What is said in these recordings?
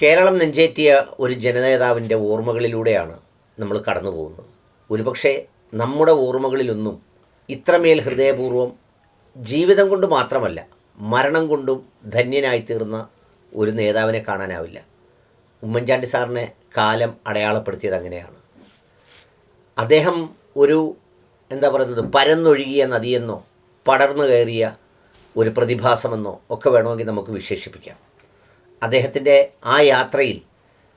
കേരളം നെഞ്ചേറ്റിയ ഒരു ജനനേതാവിൻ്റെ ഓർമ്മകളിലൂടെയാണ് നമ്മൾ കടന്നു പോകുന്നത്. ഒരുപക്ഷെ നമ്മുടെ ഓർമ്മകളിലൊന്നും ഇത്രമേൽ ഹൃദയപൂർവ്വം ജീവിതം കൊണ്ട് മാത്രമല്ല മരണം കൊണ്ടും ധന്യനായിത്തീർന്ന ഒരു നേതാവിനെ കാണാനാവില്ല. ഉമ്മൻചാണ്ടി സാറിനെ കാലം അടയാളപ്പെടുത്തിയത് അങ്ങനെയാണ്. അദ്ദേഹം ഒരു പരന്നൊഴുകിയ നദിയെന്നോ പടർന്നു കയറിയ ഒരു പ്രതിഭാസമെന്നോ ഒക്കെ വേണമെങ്കിൽ നമുക്ക് വിശേഷിപ്പിക്കാം. അദ്ദേഹത്തിൻ്റെ ആ യാത്രയിൽ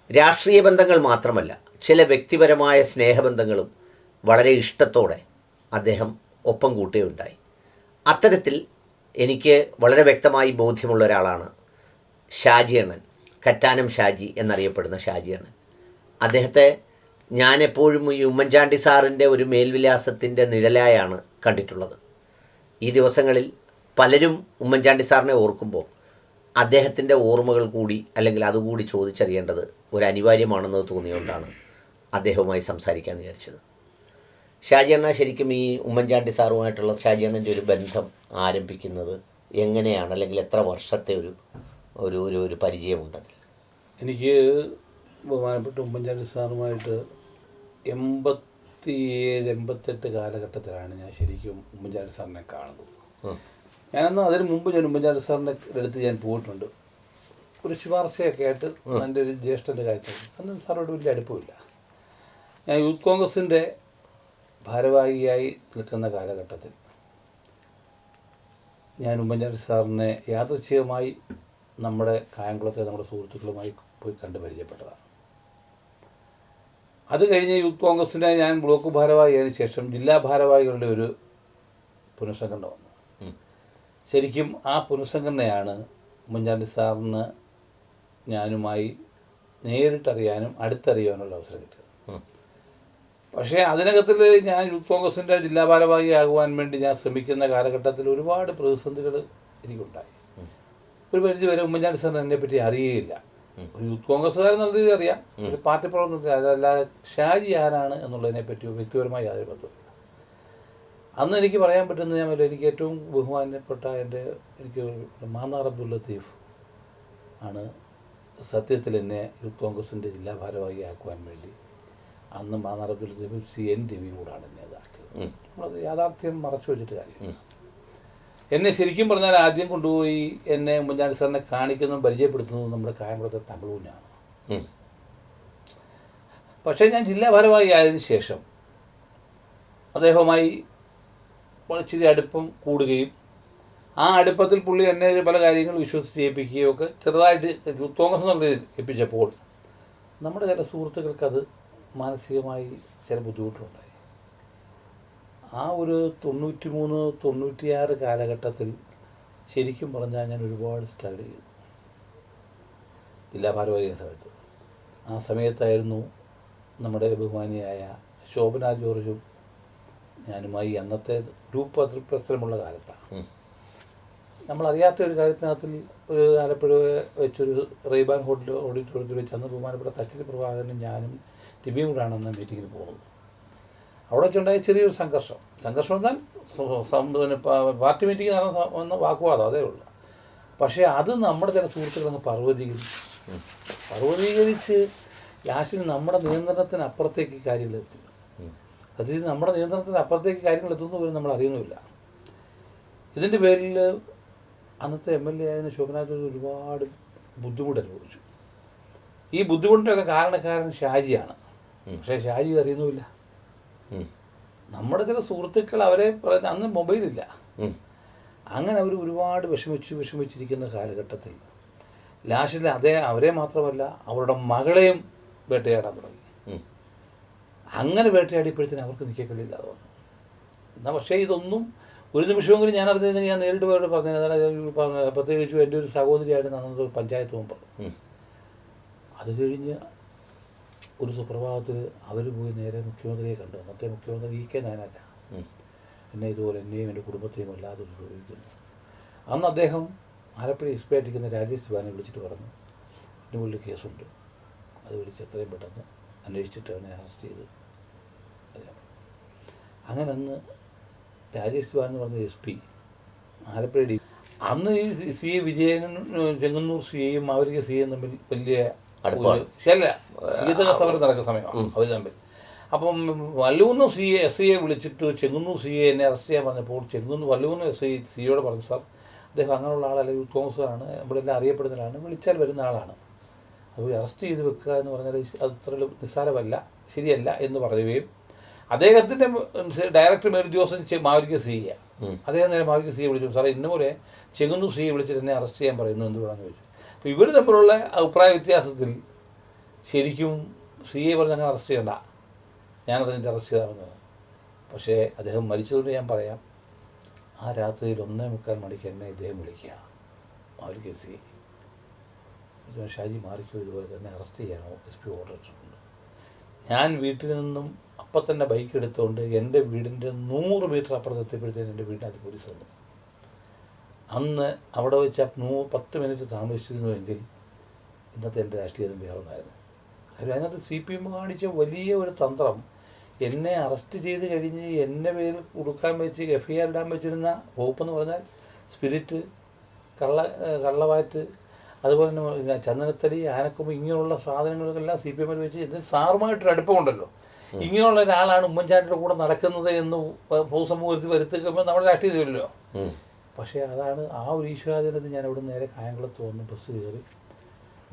രാഷ്ട്രീയ ബന്ധങ്ങൾ മാത്രമല്ല, ചില വ്യക്തിപരമായ സ്നേഹബന്ധങ്ങളും വളരെ ഇഷ്ടത്തോടെ അദ്ദേഹം ഒപ്പം കൂട്ടുകയുണ്ടായി. അത്തരത്തിൽ എനിക്ക് വളരെ വ്യക്തമായി ബോധ്യമുള്ള ഒരാളാണ് ഷാജി അണ്ണൻ, കറ്റാനം ഷാജി എന്നറിയപ്പെടുന്ന ഷാജി അണ്ണൻ. അദ്ദേഹത്തെ ഞാൻ എപ്പോഴും ഈ ഉമ്മൻചാണ്ടി സാറിൻ്റെ ഒരു മേൽവിലാസത്തിൻ്റെ നിഴലായാണ് കണ്ടിട്ടുള്ളത്. ഈ ദിവസങ്ങളിൽ പലരും ഉമ്മൻചാണ്ടി സാറിനെ ഓർക്കുമ്പോൾ അദ്ദേഹത്തിൻ്റെ ഓർമ്മകൾ കൂടി അല്ലെങ്കിൽ അതുകൂടി ചോദിച്ചറിയേണ്ടത് ഒരു അനിവാര്യമാണെന്ന് തോന്നിയുകൊണ്ടാണ് അദ്ദേഹവുമായി സംസാരിക്കാൻ വിചാരിച്ചത്. ഷാജി അണ്ണ, ശരിക്കും ഈ ഉമ്മൻചാണ്ടി സാറുമായിട്ടുള്ള ഷാജി അണ്ണൻ്റെ ഒരു ബന്ധം ആരംഭിക്കുന്നത് എങ്ങനെയാണ്, അല്ലെങ്കിൽ എത്ര വർഷത്തെ ഒരു ഒരു ഒരു ഒരു പരിചയമുണ്ടതിൽ? എനിക്ക് ബഹുമാനപ്പെട്ട ഉമ്മൻചാണ്ടി സാറുമായിട്ട് 87-88 കാലഘട്ടത്തിലാണ് ഞാൻ ശരിക്കും ഉമ്മൻചാണ്ടി സാറിനെ കാണുന്നത്. ഞാനന്ന് അതിന് മുമ്പ് ഞാൻ ഉമ്മൻചാണ്ടി സാറിൻ്റെ അടുത്ത് ഞാൻ പോയിട്ടുണ്ട്. ഒരു ശുപാർശയൊക്കെ ആയിട്ട് എൻ്റെ ഒരു ജ്യേഷ്ഠൻ്റെ കാര്യത്തിൽ. അന്ന് സാറോട് വലിയ അടുപ്പമില്ല. ഞാൻ യൂത്ത് കോൺഗ്രസിൻ്റെ ഭാരവാഹിയായി നിൽക്കുന്ന കാലഘട്ടത്തിൽ ഞാൻ ഉമ്മൻചാണ്ടി സാറിനെ യാദൃച്ഛികമായി നമ്മുടെ കായംകുളത്തെ നമ്മുടെ സുഹൃത്തുക്കളുമായി പോയി കണ്ട് പരിചയപ്പെട്ടതാണ്. അത് കഴിഞ്ഞ് യൂത്ത് കോൺഗ്രസിൻ്റെ ഞാൻ ബ്ലോക്ക് ഭാരവാഹിയായതിനു ശേഷം ജില്ലാ ഭാരവാഹികളുടെ ഒരു പുനഃസംഘടന വന്നു. ശരിക്കും ആ പുനഃസംഘടനയാണ് ഉമ്മൻചാണ്ടി സാറിന് ഞാനുമായി നേരിട്ടറിയാനും അടുത്തറിയാനുള്ള അവസരം കിട്ടിയത്. പക്ഷേ അതിനകത്തിൽ ഞാൻ യൂത്ത് കോൺഗ്രസിൻ്റെ ജില്ലാ ഭാരവാഹിയാകുവാൻ വേണ്ടി ഞാൻ ശ്രമിക്കുന്ന കാലഘട്ടത്തിൽ ഒരുപാട് പ്രതിസന്ധികൾ എനിക്കുണ്ടായി. ഒരു പരിധി വരെ ഉമ്മൻചാണ്ടി സാറിന് എന്നെപ്പറ്റി അറിയുകയില്ല. ഒരു യൂത്ത് കോൺഗ്രസ്സുകാരൻ നല്ല രീതിയിൽ അറിയാം, ഒരു പാർട്ടി പ്രവർത്തനത്തിൽ അതല്ലാതെ ഷാജി ആരാണ് എന്നുള്ളതിനെപ്പറ്റി വ്യക്തിപരമായി യാതൊരു ബന്ധമില്ല. അന്ന് എനിക്ക് പറയാൻ പറ്റുന്നത് ഞാൻ എനിക്ക് ഏറ്റവും ബഹുമാനപ്പെട്ട എനിക്ക് മാന്നാർ അബ്ദുൽ ലത്തീഫ് ആണ് സത്യത്തിൽ എന്നെ യൂത്ത് കോൺഗ്രസിൻ്റെ ജില്ലാ ഭാരവാഹിയാക്കുവാൻ വേണ്ടി. അന്ന് മാന്നാർ അബ്ദുൽ ലത്തീഫ് CN രവിയും കൂടാണ് എന്നെ അതാക്കിയത്. നമ്മളത് യാഥാർത്ഥ്യം മറച്ചു വെച്ചിട്ട് കാര്യമില്ല. എന്നെ ശരിക്കും പറഞ്ഞാൽ ആദ്യം കൊണ്ടുപോയി എന്നെ ഉമ്മൻചാണ്ടി സാറിനെ കാണിക്കുന്നതും പരിചയപ്പെടുത്തുന്നതും നമ്മുടെ കായംകുളത്തെ തമിഴൂഞ്ഞാണ്. പക്ഷേ ഞാൻ ജില്ലാ ഭാരവാഹി ആയതിനു ശേഷം അദ്ദേഹവുമായി ഇച്ചിരി അടുപ്പം കൂടുകയും ആ അടുപ്പത്തിൽ പുള്ളി എന്നെ പല കാര്യങ്ങൾ വിശ്വസിച്ച് ചെയ്യിപ്പിക്കുകയും ഒക്കെ ചെറുതായിട്ട് യൂത്ത് കോൺഗ്രസ് എന്നുള്ള ഏൽപ്പിച്ചപ്പോൾ നമ്മുടെ ചില സുഹൃത്തുക്കൾക്കത് മാനസികമായി ചില ബുദ്ധിമുട്ടുണ്ടായി. ആ ഒരു 93-96 കാലഘട്ടത്തിൽ ശരിക്കും പറഞ്ഞാൽ ഞാൻ ഒരുപാട് സ്റ്റഡി ചെയ്തു ജില്ലാ ഭാരവാഹി സമയത്ത്. ആ സമയത്തായിരുന്നു നമ്മുടെ ബഹുമാനിയായ ശോഭന ജോർജും ഞാനുമായി അന്നത്തെ ഗ്രൂപ്പ് പ്രശ്നമുള്ള കാലത്താണ്. നമ്മളറിയാത്ത ഒരു കാര്യത്തിനകത്തിൽ ഒരു ആലപ്പുഴ വെച്ചൊരു റെയ്ബാൻ ഓഡിറ്റോറിയത്തിൽ വെച്ച് അന്ന് ബഹുമാനപ്പെട്ട തച്ചരി പ്രഭാകരനും ഞാനും ടിബിയും കൂടാണ് അന്ന് മീറ്റിങ്ങിന് പോകുന്നത്. അവിടെ വെച്ചുണ്ടായ ചെറിയൊരു സംഘർഷം എന്നാൽ പാർട്ടി മീറ്റിംഗ് നടന്ന വാക്കുവാദം അതേ ഉള്ളൂ. പക്ഷേ അത് നമ്മുടെ ചില സുഹൃത്തുക്കളങ്ങ് പർവ്വതീകരിച്ച് ലാസ്റ്റിൽ നമ്മുടെ നിയന്ത്രണത്തിന് അപ്പുറത്തേക്ക് കാര്യങ്ങൾ എത്തി. അത് നമ്മുടെ നിയന്ത്രണത്തിന് അപ്പുറത്തേക്ക് കാര്യങ്ങൾ എത്തുന്ന പോലും നമ്മൾ അറിയുന്നുമില്ല. ഇതിൻ്റെ പേരിൽ അന്നത്തെ MLA ആയിരുന്ന ശോഭനാഥ് ഒരുപാട് ബുദ്ധിമുട്ട് അനുഭവിച്ചു. ഈ ബുദ്ധിമുട്ടിൻ്റെയൊക്കെ കാരണക്കാരൻ ഷാജിയാണ്. പക്ഷേ ഷാജി അറിയുന്നുമില്ല. നമ്മുടെ ചില സുഹൃത്തുക്കൾ അവരെ അന്ന് മൊബൈലില്ല. അങ്ങനെ അവർ ഒരുപാട് വിഷമിച്ചിരിക്കുന്ന കാലഘട്ടത്തിൽ ലാസ്റ്റിൽ അവരെ മാത്രമല്ല അവരുടെ മകളെയും വേട്ടയാടാൻ തുടങ്ങി. അങ്ങനെ വേട്ടയാടിയപ്പോഴത്തേനും അവർക്ക് നിൽക്കലില്ലാതെ വന്നു. എന്നാൽ പക്ഷേ ഇതൊന്നും ഒരു നിമിഷമെങ്കിലും ഞാൻ അറിഞ്ഞിരുന്നെങ്കിൽ ഞാൻ നേരിട്ട് പോയിട്ട് പറഞ്ഞു. പ്രത്യേകിച്ചും എൻ്റെ ഒരു സഹോദരിയായിരുന്നു അന്നത്തെ പഞ്ചായത്ത് മെമ്പർ. അത് കഴിഞ്ഞ് ഒരു സുപ്രഭാതത്തിൽ അവർ പോയി നേരെ മുഖ്യമന്ത്രിയെ കണ്ടു. അന്നത്തെ മുഖ്യമന്ത്രി EK നായനാച്ച എന്നെ ഇതുപോലെ എന്നെയും എൻ്റെ കുടുംബത്തെയും വല്ലാതെ ഉപയോഗിക്കുന്നു. അന്ന് അദ്ദേഹം ആലപ്പുഴ SP ആയിട്ടിരിക്കുന്ന രാജേഷ് ദിവാനെ വിളിച്ചിട്ട് പറഞ്ഞു, എൻ്റെ മുകളിൽ കേസുണ്ട്, അത് വിളിച്ച് എത്രയും പെട്ടെന്ന് അന്വേഷിച്ചിട്ട് അവനെ അറസ്റ്റ് ചെയ്ത്. അങ്ങനെ അന്ന് രാജേഷ് ദിവാൻ എന്ന് പറഞ്ഞ SP ആലപ്പുഴ അന്ന് ഈ CA വിജയനും ചെങ്ങന്നൂർ CAയും മാവലിക CAയും തമ്മിൽ വലിയ അടുപ്പാണ്. ശരിയല്ല, ശീതക സമരം നടക്കുന്ന സമയമാണ് അവർ തമ്മിൽ. അപ്പം വല്ലൂന്ന് എസ് ഐയെ വിളിച്ചിട്ട് ചെങ്ങന്നൂർ CA എന്നെ അറസ്റ്റ് ചെയ്യാൻ പറഞ്ഞപ്പോൾ വല്ലൂന്ന് സിയോട് പറഞ്ഞു, സാർ അദ്ദേഹം അങ്ങനെയുള്ള ആളല്ല, യൂത്ത് കോൺഗ്രസ്സുകാരാണ്, നമ്മളെല്ലാം അറിയപ്പെടുന്ന ആളാണ്, വിളിച്ചാൽ വരുന്ന ആളാണ്, അത് അറസ്റ്റ് ചെയ്ത് വെക്കുക എന്ന് പറഞ്ഞാൽ അത് അത്ര നിസ്സാരമല്ല, ശരിയല്ല എന്ന് പറയുകയും അദ്ദേഹത്തിൻ്റെ ഡയറക്ടർ മേലുദ്യോഗസ്ഥൻ മാവലിക്ക CA, അദ്ദേഹം നേരെ മാവലിക്ക CA വിളിച്ചു, സാറേ ഇന്നുപോലെ ചെങ്ങന്നൂർ CA വിളിച്ചിട്ട് എന്നെ അറസ്റ്റ് ചെയ്യാൻ പറയുന്നു എന്തുകൊണ്ടാണെന്ന് ചോദിച്ചു. അപ്പോൾ ഇവർ തമ്മിലുള്ള അഭിപ്രായ വ്യത്യാസത്തിൽ ശരിക്കും CA പറഞ്ഞ് അങ്ങനെ അറസ്റ്റ് ചെയ്യണ്ട, ഞാനതിൻ്റെ അറസ്റ്റ് ചെയ്താണെന്ന്. പക്ഷേ അദ്ദേഹം മരിച്ചതുകൊണ്ട് ഞാൻ പറയാം, ആ രാത്രിയിൽ 1:45 മണിക്ക് എന്നെ ഇദ്ദേഹം വിളിക്കുക, മാവലിക്ക CA, ഷാജി മാറിക്കോ, ഇതുപോലെ തന്നെ അറസ്റ്റ് ചെയ്യാനോ SP ഓർഡർ ഇട്ടിട്ടുണ്ട്. ഞാൻ വീട്ടിൽ നിന്നും അപ്പം തന്നെ ബൈക്ക് എടുത്തുകൊണ്ട് എൻ്റെ വീടിൻ്റെ 100 മീറ്റർ അപ്പുറത്ത് എത്തിയപ്പോഴത്തേന് എൻ്റെ വീടിനകത്ത് പോലീസ് വന്നു. അന്ന് അവിടെ വെച്ച് 10 മിനിറ്റ് താമസിച്ചിരുന്നുവെങ്കിൽ ഇന്നത്തെ എൻ്റെ രാഷ്ട്രീയം വേറെ ഒന്നായിരുന്നു. കാര്യം അതിനകത്ത് CPM കാണിച്ച വലിയ ഒരു തന്ത്രം, എന്നെ അറസ്റ്റ് ചെയ്ത് കഴിഞ്ഞ് എൻ്റെ പേരിൽ കൊടുക്കാൻ വെച്ച് FIR ഇടാൻ വെച്ചിരുന്ന വകുപ്പെന്ന് പറഞ്ഞാൽ സ്പിരിറ്റ്, കള്ളവാറ്റ്, അതുപോലെ തന്നെ ചന്ദനത്തടി, ആനക്കൊമ്പ്, ഇങ്ങനെയുള്ള സാധനങ്ങളെല്ലാം CPM വെച്ച് ഇതിന് സാറുമായിട്ടൊരു അടുപ്പമുണ്ടല്ലോ. ഇങ്ങനെയുള്ള ഒരാളാണ് ഉമ്മൻചാണ്ടിയുടെ കൂടെ നടക്കുന്നത് എന്ന് പൊതുസമൂഹത്തിൽ വരുത്തിക്കുമ്പോൾ നമ്മുടെ രാഷ്ട്രീയത്തിലല്ലോ. പക്ഷേ അതാണ് ആ ഒരു ഈശ്വരാധീനത്തിൽ ഞാൻ അവിടെ നേരെ കായംകുളത്ത് വന്ന് ബസ് കയറി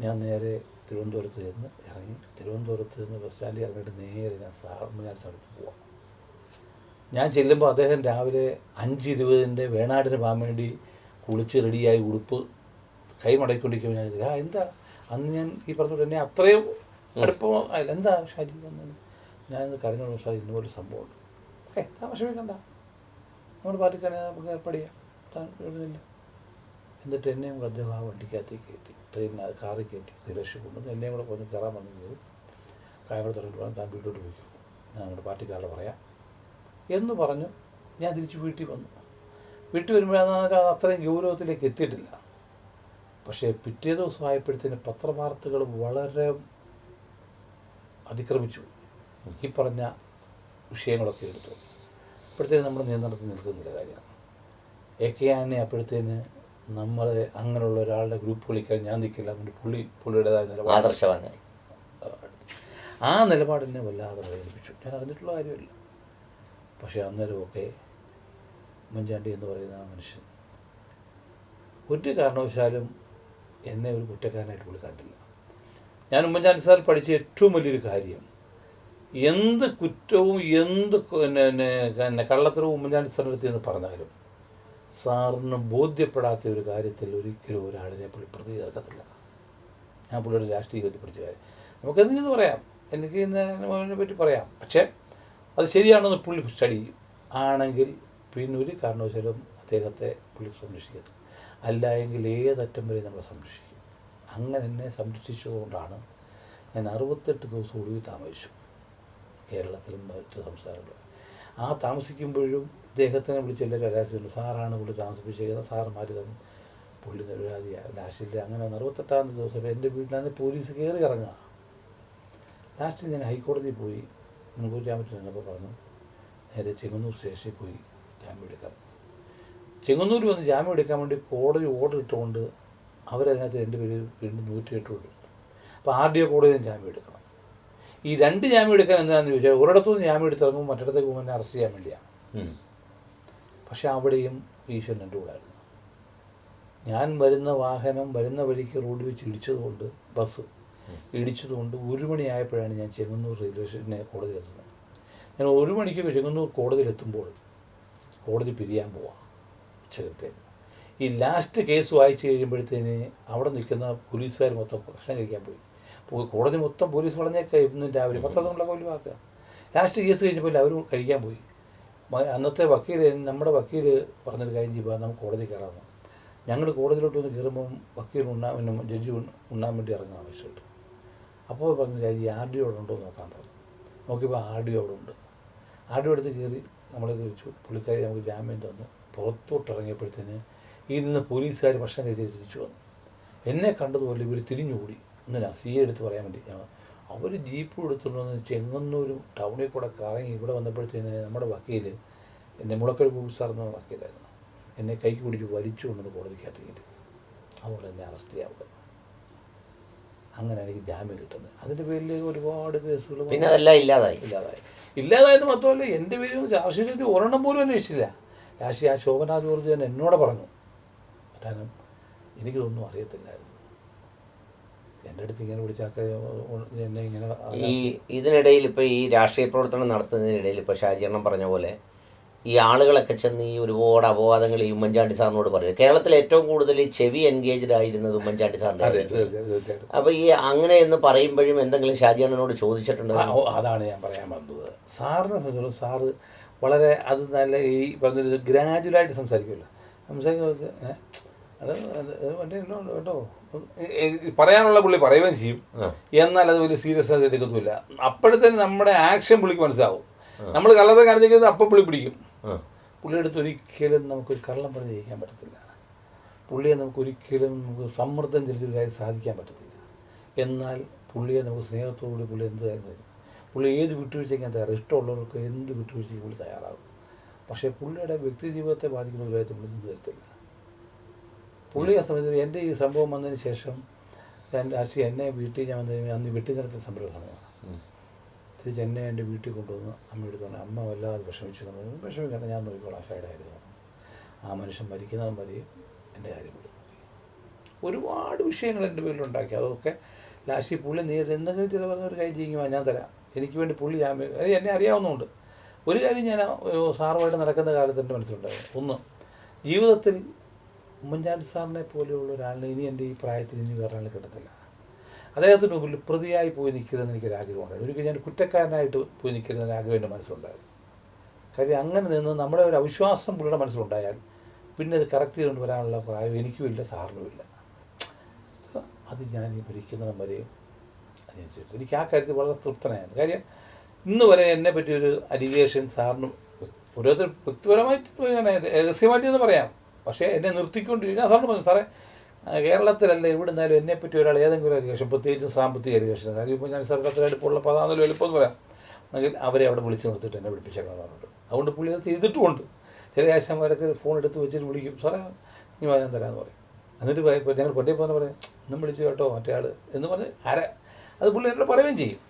ഞാൻ നേരെ തിരുവനന്തപുരത്ത് ചെന്ന് ഇറങ്ങി. തിരുവനന്തപുരത്ത് നിന്ന് ബസ് സ്റ്റാൻഡിൽ ഇറങ്ങിയിട്ട് നേരെ ഞാൻ ഉമ്മൻചാണ്ടി സ്ഥലത്ത് പോവാം. ഞാൻ ചെല്ലുമ്പോൾ അദ്ദേഹം രാവിലെ 5:20 വേണാടിന് പോകാൻ വേണ്ടി കുളിച്ച് റെഡിയായി ഉടുപ്പ് കൈ മടക്കിക്കൊണ്ടിരിക്കുമ്പോൾ ഞാൻ എന്താ അന്ന് ഞാൻ ഈ പറഞ്ഞിട്ട് എന്നെ അത്രയും അടുപ്പം ആയില്ല, എന്താ ഷാജി വന്നത്, ഞാനിന്ന് കരഞ്ഞോളൂ സാർ, ഇന്നുപോലെ സംഭവമുണ്ട്, താൻ വിഷമിക്കണ്ട, നമ്മുടെ പാർട്ടിക്കാണെങ്കിൽ നമുക്ക് ഏർപ്പാട് ചെയ്യാം, താൻ എഴുതുന്നില്ല. എന്നിട്ട് എന്നെയും കൂടെ അദ്ദേഹം ആ വണ്ടിക്കകത്തേക്ക് കയറ്റി, ട്രെയിനിന് കാറിൽ കയറ്റി റിലേഷൻ കൊണ്ടുവന്ന് എന്നെയും കൂടെ പറഞ്ഞ് കയറാൻ വന്നു കയറി കായംകുളത്ത് ഇറങ്ങിട്ട് വേണം താൻ വീട്ടിലോട്ട് പോയിക്കോ, ഞാൻ നമ്മുടെ പാർട്ടിക്കാരുടെ പറയാം എന്ന് പറഞ്ഞു. ഞാൻ തിരിച്ച് വീട്ടിൽ വന്നു. വീട്ടിൽ വരുമ്പോഴാണെന്ന് അത്രയും ഗൗരവത്തിലേക്ക് എത്തിയിട്ടില്ല. പക്ഷേ പിറ്റേ ദിവസം ആയപ്പോഴത്തേന് പത്രവാർത്തകൾ വളരെ അതിക്രമിച്ചു, ഈ പറഞ്ഞ വിഷയങ്ങളൊക്കെ എടുത്തു. അപ്പോഴത്തേന് നമ്മുടെ നിയന്ത്രണത്തിൽ നിൽക്കുന്നില്ല കാര്യമാണ്. AK ആന്റണി അപ്പോഴത്തേന് നമ്മളെ അങ്ങനെയുള്ള ഒരാളുടെ ഗ്രൂപ്പ് വിളിക്കാൻ ഞാൻ നിൽക്കില്ല, അതുകൊണ്ട് പുള്ളിയുടേതായ നിലപാട്, ആദർശവാനായി ആ നിലപാടിനെ വല്ലാതെ പ്രേരിപ്പിച്ചു. ഞാൻ അറിഞ്ഞിട്ടുള്ള കാര്യമില്ല. പക്ഷേ അന്നേരമൊക്കെ ഉമ്മൻചാണ്ടി എന്ന് പറയുന്ന ആ മനുഷ്യൻ ഒരു കാരണവശാലും എന്നെ ഒരു കുറ്റക്കാരനായിട്ട് പുള്ളി കണ്ടില്ല. ഞാൻ ഉമ്മൻചാണ്ടി സാർ പഠിച്ച ഏറ്റവും വലിയൊരു കാര്യം, എന്ത് കുറ്റവും എന്ത് പിന്നെ കള്ളത്തരവും ഉമ്മൻചാണ്ടി സാറിനടുത്ത് എന്ന് പറഞ്ഞാലും സാറിന് ബോധ്യപ്പെടാത്ത ഒരു കാര്യത്തിൽ ഒരിക്കലും ഒരാളിനെ പുള്ളി പ്രതി ചേർക്കത്തില്ല. ഞാൻ പുള്ളിയുടെ രാഷ്ട്രീയത്തിൽ പഠിച്ച കാര്യം നമുക്കെന്തെങ്കിലും പറയാം, എനിക്ക് ഇതിനെ പറ്റി പറയാം, പക്ഷേ അത് ശരിയാണെന്ന് പുള്ളി സ്റ്റഡി ചെയ്യും. ആണെങ്കിൽ പിന്നെ ഒരു കാരണവശാലും അദ്ദേഹത്തെ പുള്ളി സംരക്ഷിക്കരുത്, അല്ല എങ്കിൽ ഏതറ്റം വരെ നമ്മളെ സംരക്ഷിക്കും. അങ്ങനെ എന്നെ സംരക്ഷിച്ചുകൊണ്ടാണ് ഞാൻ 68 ദിവസം ഒടുവിൽ താമസിച്ചു, കേരളത്തിലും മറ്റ് സംസ്ഥാനങ്ങളിലും. ആ താമസിക്കുമ്പോഴും ഇദ്ദേഹത്തിനെ വിളിച്ച് എല്ലാവരും അരാജിച്ചിട്ടുണ്ട്, സാറാണ് പുള്ളി താമസിപ്പിച്ചേക്കുന്നത്, സാറ് മാറ്റി തന്നു, പുള്ളി നിരപരാധിയാണ്, ലാസ്റ്റിൽ അങ്ങനെ 68ാമത്തെ ദിവസം എൻ്റെ വീട്ടിലാണ് പോലീസ് കയറി ഇറങ്ങുക. ലാസ്റ്റ് ഞാൻ ഹൈക്കോടതിയിൽ പോയി മുൻകൂർ ജാമ്യത്തിൽ നിന്നപ്പോൾ പറഞ്ഞു നേരെ ചെങ്ങന്നൂർ സ്റ്റേഷനിൽ പോയി ജാമ്യം എടുക്കാം. ചെങ്ങന്നൂർ വന്ന് ജാമ്യം എടുക്കാൻ വേണ്ടി കോടതി ഓർഡർ ഇട്ടുകൊണ്ട് അവരതിനകത്ത് എൻ്റെ പേര് വീണ്ടും 108 കൊടുത്തു. അപ്പോൾ RDO കോടതിയിൽ ജാമ്യം എടുക്കണം. ഈ 2 ജാമ്യം എടുക്കാൻ എന്താണെന്ന് ചോദിച്ചാൽ ഒരിടത്തുനിന്ന് ജാമ്യം എടുത്തിറങ്ങുമ്പോൾ മറ്റിടത്തേക്ക് പോകുമ്പോൾ എന്നെ അറസ്റ്റ് ചെയ്യാൻ വേണ്ടിയാണ്. പക്ഷേ അവിടെയും ഈശ്വരൻ എൻ്റെ കൂടായിരുന്നു. ഞാൻ വരുന്ന വാഹനം വരുന്ന വഴിക്ക് റോഡ് വെച്ച് ഇടിച്ചതുകൊണ്ട്, ബസ് ഇടിച്ചതുകൊണ്ട് 1 മണിയായപ്പോഴാണ് ഞാൻ ചെങ്ങന്നൂർ റെയിൽവേ സ്റ്റേഷനെ കോടതിയിലെത്തുന്നത്. ഞാൻ 1 മണിക്ക് ചെങ്ങന്നൂർ കോടതിയിലെത്തുമ്പോൾ കോടതി പിരിയാൻ പോവാം ഉച്ചകത്തേക്ക്. ഈ ലാസ്റ്റ് കേസ് വായിച്ച് കഴിയുമ്പോഴത്തേന് അവിടെ നിൽക്കുന്ന പോലീസുകാർ മൊത്തം ഭക്ഷണം കഴിക്കാൻ പോയി. കോടതി മൊത്തം പോലീസ് പറഞ്ഞേക്കാം ഇന്നും രാവിലെ പത്രത്തിലുള്ള വലിയ വാർത്ത. ലാസ്റ്റ് കേസ് കഴിഞ്ഞപ്പോൾ അവർ കഴിക്കാൻ പോയി. അന്നത്തെ വക്കീൽ, നമ്മുടെ വക്കീൽ പറഞ്ഞൊരു കാര്യം ചെയ്യുമ്പോൾ നമുക്ക് കോടതി കയറാമെന്ന്. ഞങ്ങൾ കോടതിയിലോട്ട് വന്ന് കയറുമ്പം വക്കീൽ ജഡ്ജി ഉണ്ണാൻ വേണ്ടി ഇറങ്ങാൻ ആവശ്യമുണ്ട്. അപ്പോൾ പറഞ്ഞ കാര്യം ഈ RDO അവിടെ ഉണ്ടോ എന്ന് നോക്കാൻ പറഞ്ഞു. നോക്കിയപ്പോൾ RDO അവിടെ ഉണ്ട്. RDO എടുത്ത് കയറി നമ്മളെ കഴിച്ചു. പുള്ളിക്കാരി നമുക്ക് ജാമ്യം തന്നു. പുറത്തോട്ട് ഇറങ്ങിയപ്പോഴത്തേന് ഈ നിന്ന് പോലീസുകാർ ഭക്ഷണം കഴിച്ച് തിരിച്ചു വന്നു. എന്നെ കണ്ടതുപോലെ ഇവർ തിരിഞ്ഞുകൂടി. ഒന്നിനാ CA എടുത്ത് പറയാൻ വേണ്ടി അവർ ജീപ്പ് എടുത്തുകൊണ്ടുവന്ന് ചെങ്ങന്നൂർ ടൗണിൽ കൂടെ കറങ്ങി ഇവിടെ വന്നപ്പോഴത്തേന് നമ്മുടെ വക്കീൽ, എന്നെ മുളക്കൽ സാർന്ന വക്കീലായിരുന്നു, എന്നെ കൈക്ക് പിടിച്ച് വലിച്ചു കൊണ്ടത് കോടതിക്കകത്ത് കയറ്റി. അതുപോലെ എന്നെ അറസ്റ്റ് ചെയ്യാൻ. അങ്ങനെ എനിക്ക് ജാമ്യം കിട്ടുന്നത്. അതിൻ്റെ പേരിൽ ഒരുപാട് കേസുകൾ പിന്നെ അതെല്ലാം ഇല്ലാതായി. ഇല്ലാതായത് മാത്രമല്ല, എൻ്റെ പേരിൽ രാഷ്ട്രീയത്തിൽ ഒരെണ്ണം പോലും അന്വേഷിച്ചില്ല. ആ ശോഭനാ ജോർജ് തന്നെ എന്നോട് പറഞ്ഞു. കാരണം എനിക്കിതൊന്നും അറിയത്തില്ലായിരുന്നു. എൻ്റെ അടുത്ത് ഇങ്ങനെ വിളിച്ചാൽ എന്നെ ഇങ്ങനെ ഇതിനിടയിൽ ഇപ്പോൾ ഈ രാഷ്ട്രീയ പ്രവർത്തനം നടത്തുന്നതിനിടയിൽ ഇപ്പോൾ ഷാജിയണ്ണം പറഞ്ഞ പോലെ ഈ ആളുകളൊക്കെ ചെന്ന് ഈ ഒരുപാട് അപവാദങ്ങൾ ഈ ഉമ്മൻചാണ്ടി സാറിനോട് പറയും. കേരളത്തിൽ ഏറ്റവും കൂടുതൽ ചെവി എൻഗേജ്ഡ് ആയിരുന്നത് ഉമ്മൻചാണ്ടി സാറിൻ്റെ. തീർച്ചയായിട്ടും. അപ്പോൾ ഈ അങ്ങനെ എന്ന് പറയുമ്പോഴും എന്തെങ്കിലും ഷാജിയണ്ണനോട് ചോദിച്ചിട്ടുണ്ടോ? അതാണ് ഞാൻ പറയാൻ വന്നത്. സാറിനെ സംബന്ധിച്ചോളം സാറ് വളരെ അത് നല്ല ഈ പറഞ്ഞൊരു ഗ്രാജുവലായിട്ട് സംസാരിക്കുമല്ലോ. സംസാരിക്കുന്നത് അത് മറ്റേ കേട്ടോ പറയാനുള്ള പുള്ളി പറയുകയും ചെയ്യും. എന്നാൽ അത് വലിയ സീരിയസ് ആയിട്ട് എടുക്കത്തുമില്ല. അപ്പോഴത്തേന് നമ്മുടെ ആക്ഷൻ പുള്ളിക്ക് മനസ്സിലാവും. നമ്മൾ കള്ളത്തെ കാണിച്ചിരിക്കുന്നത് അപ്പം പുള്ളി പിടിക്കും. പുള്ളിയെടുത്ത് ഒരിക്കലും നമുക്കൊരു കള്ളം പറഞ്ഞ് ജയിക്കാൻ പറ്റത്തില്ല. പുള്ളിയെ നമുക്കൊരിക്കലും സമ്മർദ്ദം ചെലുത്തി കാര്യം സാധിക്കാൻ പറ്റത്തില്ല. എന്നാൽ പുള്ളിയെ നമുക്ക് സ്നേഹത്തോടുകൂടി പുള്ളി എന്ത് കാര്യം തരും. പുള്ളി ഏത് വിട്ടുവീഴ്ചയ്ക്കാൻ തയ്യാറാണ്. ഇഷ്ടമുള്ളവർക്ക് എന്ത് വിട്ടുവീഴ്ചയ്ക്ക് പുള്ളി തയ്യാറാകും. പക്ഷേ പുള്ളിയുടെ വ്യക്തി ജീവിതത്തെ ബാധിക്കുന്ന ഒരു കാര്യത്തിൽ പുള്ളി നിന്ന് തരത്തില്ല. പുള്ളിയെ സംബന്ധിച്ച് എൻ്റെ ഈ സംഭവം വന്നതിന് ശേഷം എന്നെ വീട്ടിൽ ഞാൻ വന്നതിന് അന്ന് വീട്ടിൽ നടത്തിയ സമയമാണ്. തിരിച്ച് എന്നെ എൻ്റെ വീട്ടിൽ കൊണ്ടുവന്ന് അമ്മയെടുത്ത് പറഞ്ഞു, അമ്മ വല്ലാതെ വിഷമിച്ചു. നമ്മൾ വിഷമിക്കേണ്ട, ഞാൻ നോക്കിക്കോളാം, ഷൈഡായിരുന്നു. ആ മനുഷ്യൻ മരിക്കുന്നവൻ വരെയും എൻ്റെ കാര്യം പുള്ളി നോക്കി. ഒരുപാട് വിഷയങ്ങൾ എൻ്റെ പേരിലുണ്ടാക്കി. അതൊക്കെ ലാസ്റ്റ് പുള്ളി എന്തെങ്കിലും ചില പറഞ്ഞൊരു കാര്യം ചെയ്യുമ്പോൾ ഞാൻ തരാം. എനിക്ക് വേണ്ടി പുള്ളി എന്നെ അറിയാവുന്നതുകൊണ്ട് ഒരു കാര്യം ഞാൻ സാറുമായിട്ട് നടക്കുന്ന കാലത്ത് എൻ്റെ മനസ്സിലുണ്ടായിരുന്നു. ഒന്ന്, ജീവിതത്തിൽ ഉമ്മൻചാണ്ടി സാറിനെ പോലെയുള്ള ഒരാളിനെ ഇനി എൻ്റെ ഈ പ്രായത്തിൽ ഇനി വേറെ ആൾ കിട്ടത്തില്ല. അദ്ദേഹത്തിന് മുമ്പിൽ പ്രതിയായി പോയി നിൽക്കരുതെന്ന് എനിക്കൊരാഗ്രഹമുണ്ടായിരുന്നു. ഒരിക്കലും ഞാൻ കുറ്റക്കാരനായിട്ട് പോയി നിൽക്കരുതെന്ന് ആഗ്രഹം എൻ്റെ മനസ്സിലുണ്ടായിരുന്നു. കാര്യം അങ്ങനെ നിന്ന് നമ്മുടെ ഒരു അവിശ്വാസം പുള്ളിയുടെ മനസ്സിലുണ്ടായാൽ പിന്നെ അത് കറക്റ്റ് ചെയ്തുകൊണ്ട് വരാനുള്ള പ്രായം എനിക്കുമില്ല, സാറിനുമില്ല. അത് ഞാൻ ഈ ഭരിക്കുന്നവൻ വരെയും അനുസരിച്ചിട്ട് എനിക്ക് ആ കാര്യത്തിൽ വളരെ തൃപ്തനായിരുന്നു. കാര്യം ഇന്ന് വരെ എന്നെ പറ്റിയൊരു അലിഗേഷൻ സാറിന് ഓരോരുത്തർ വ്യക്തിപരമായിട്ട് ഞാൻ രഹസ്യമായിട്ടെന്ന് പറയാം. പക്ഷേ എന്നെ നിർത്തിക്കൊണ്ടിരിക്കുക. ഞാൻ സാറിന് പറഞ്ഞു, സാറേ കേരളത്തിലല്ല എവിടെ നിന്നാലും എന്നെപ്പറ്റി ഒരാൾ ഏതെങ്കിലും അലിഗേഷൻ, പ്രത്യേകിച്ച് സാമ്പത്തിക അലിഗേഷൻ, കാര്യം ഇപ്പോൾ ഞാൻ സർക്കാർ അടുപ്പുള്ള പതാന്നല്ലോ എളുപ്പമെന്ന് പറയാം എന്നെങ്കിൽ അവരെ അവിടെ വിളിച്ച് നിർത്തിയിട്ട് എന്നെ വിളിപ്പിച്ചേക്കണം പറഞ്ഞിട്ട്. അതുകൊണ്ട് പുള്ളി അത് ചെയ്തിട്ടുമുണ്ട്. ചില ആശാന്മാരൊക്കെ ഫോൺ എടുത്ത് വെച്ചിട്ട് വിളിക്കും, സാറേ നീ ഞാൻ തരാമെന്ന് പറയും. എന്നിട്ട് ഞങ്ങൾ പണ്ടേ പോകുന്ന പറയും, ഇന്നും വിളിച്ചു കേട്ടോ മറ്റേ ആൾ എന്ന് പറഞ്ഞ് അത് പുള്ളി എന്നോട് പറയുകയും ചെയ്യും.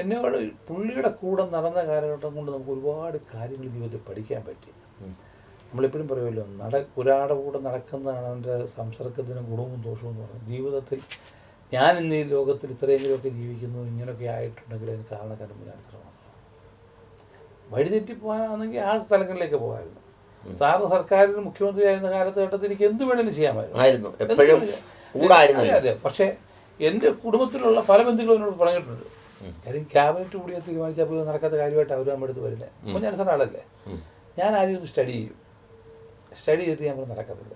എന്നോട് പുള്ളിയുടെ കൂടെ നടന്ന കാലഘട്ടം കൊണ്ട് നമുക്ക് ഒരുപാട് കാര്യങ്ങൾ ജീവിതത്തിൽ പഠിക്കാൻ പറ്റി. നമ്മളെപ്പോഴും പറയുമല്ലോ, ഒരാളുടെ കൂടെ നടക്കുന്നതാണ് അവൻ്റെ സംസർഗത്തിന് ഗുണവും ദോഷവും എന്ന് പറയുന്നത്. ജീവിതത്തിൽ ഞാൻ ഇന്ന് ഈ ലോകത്തിൽ ഇത്രയെങ്കിലുമൊക്കെ ജീവിക്കുന്നു, ഇങ്ങനെയൊക്കെ ആയിട്ടുണ്ടെങ്കിൽ അതിന് കാരണക്കാരൻ ഞാൻ ശ്രമമാണ്. വഴിതെറ്റിപ്പോകാനാണെങ്കിൽ ആ സ്ഥലങ്ങളിലേക്ക് പോകാമായിരുന്നു. സാറിന് സർക്കാരിന് മുഖ്യമന്ത്രി ആയിരുന്ന കാലഘട്ടത്തിൽ എനിക്ക് എന്ത് വേണമെങ്കിലും ചെയ്യാമായിരുന്നു. പക്ഷേ എൻ്റെ കുടുംബത്തിലുള്ള പല ബന്ധുക്കളും എന്നോട് പറഞ്ഞിട്ടുണ്ട്. കാര്യം ക്യാബിനറ്റ് കൂടി തീരുമാനിച്ചാൽ പോലും നടക്കാത്ത കാര്യമായിട്ട് അവർ നമ്മുടെ അടുത്ത് വരുന്നത്. അപ്പോൾ ഞാൻ സാർ ആളല്ലേ, ഞാൻ ആദ്യം ഒന്ന് സ്റ്റഡി ചെയ്തിട്ട് ഞാൻ നടക്കത്തില്ല.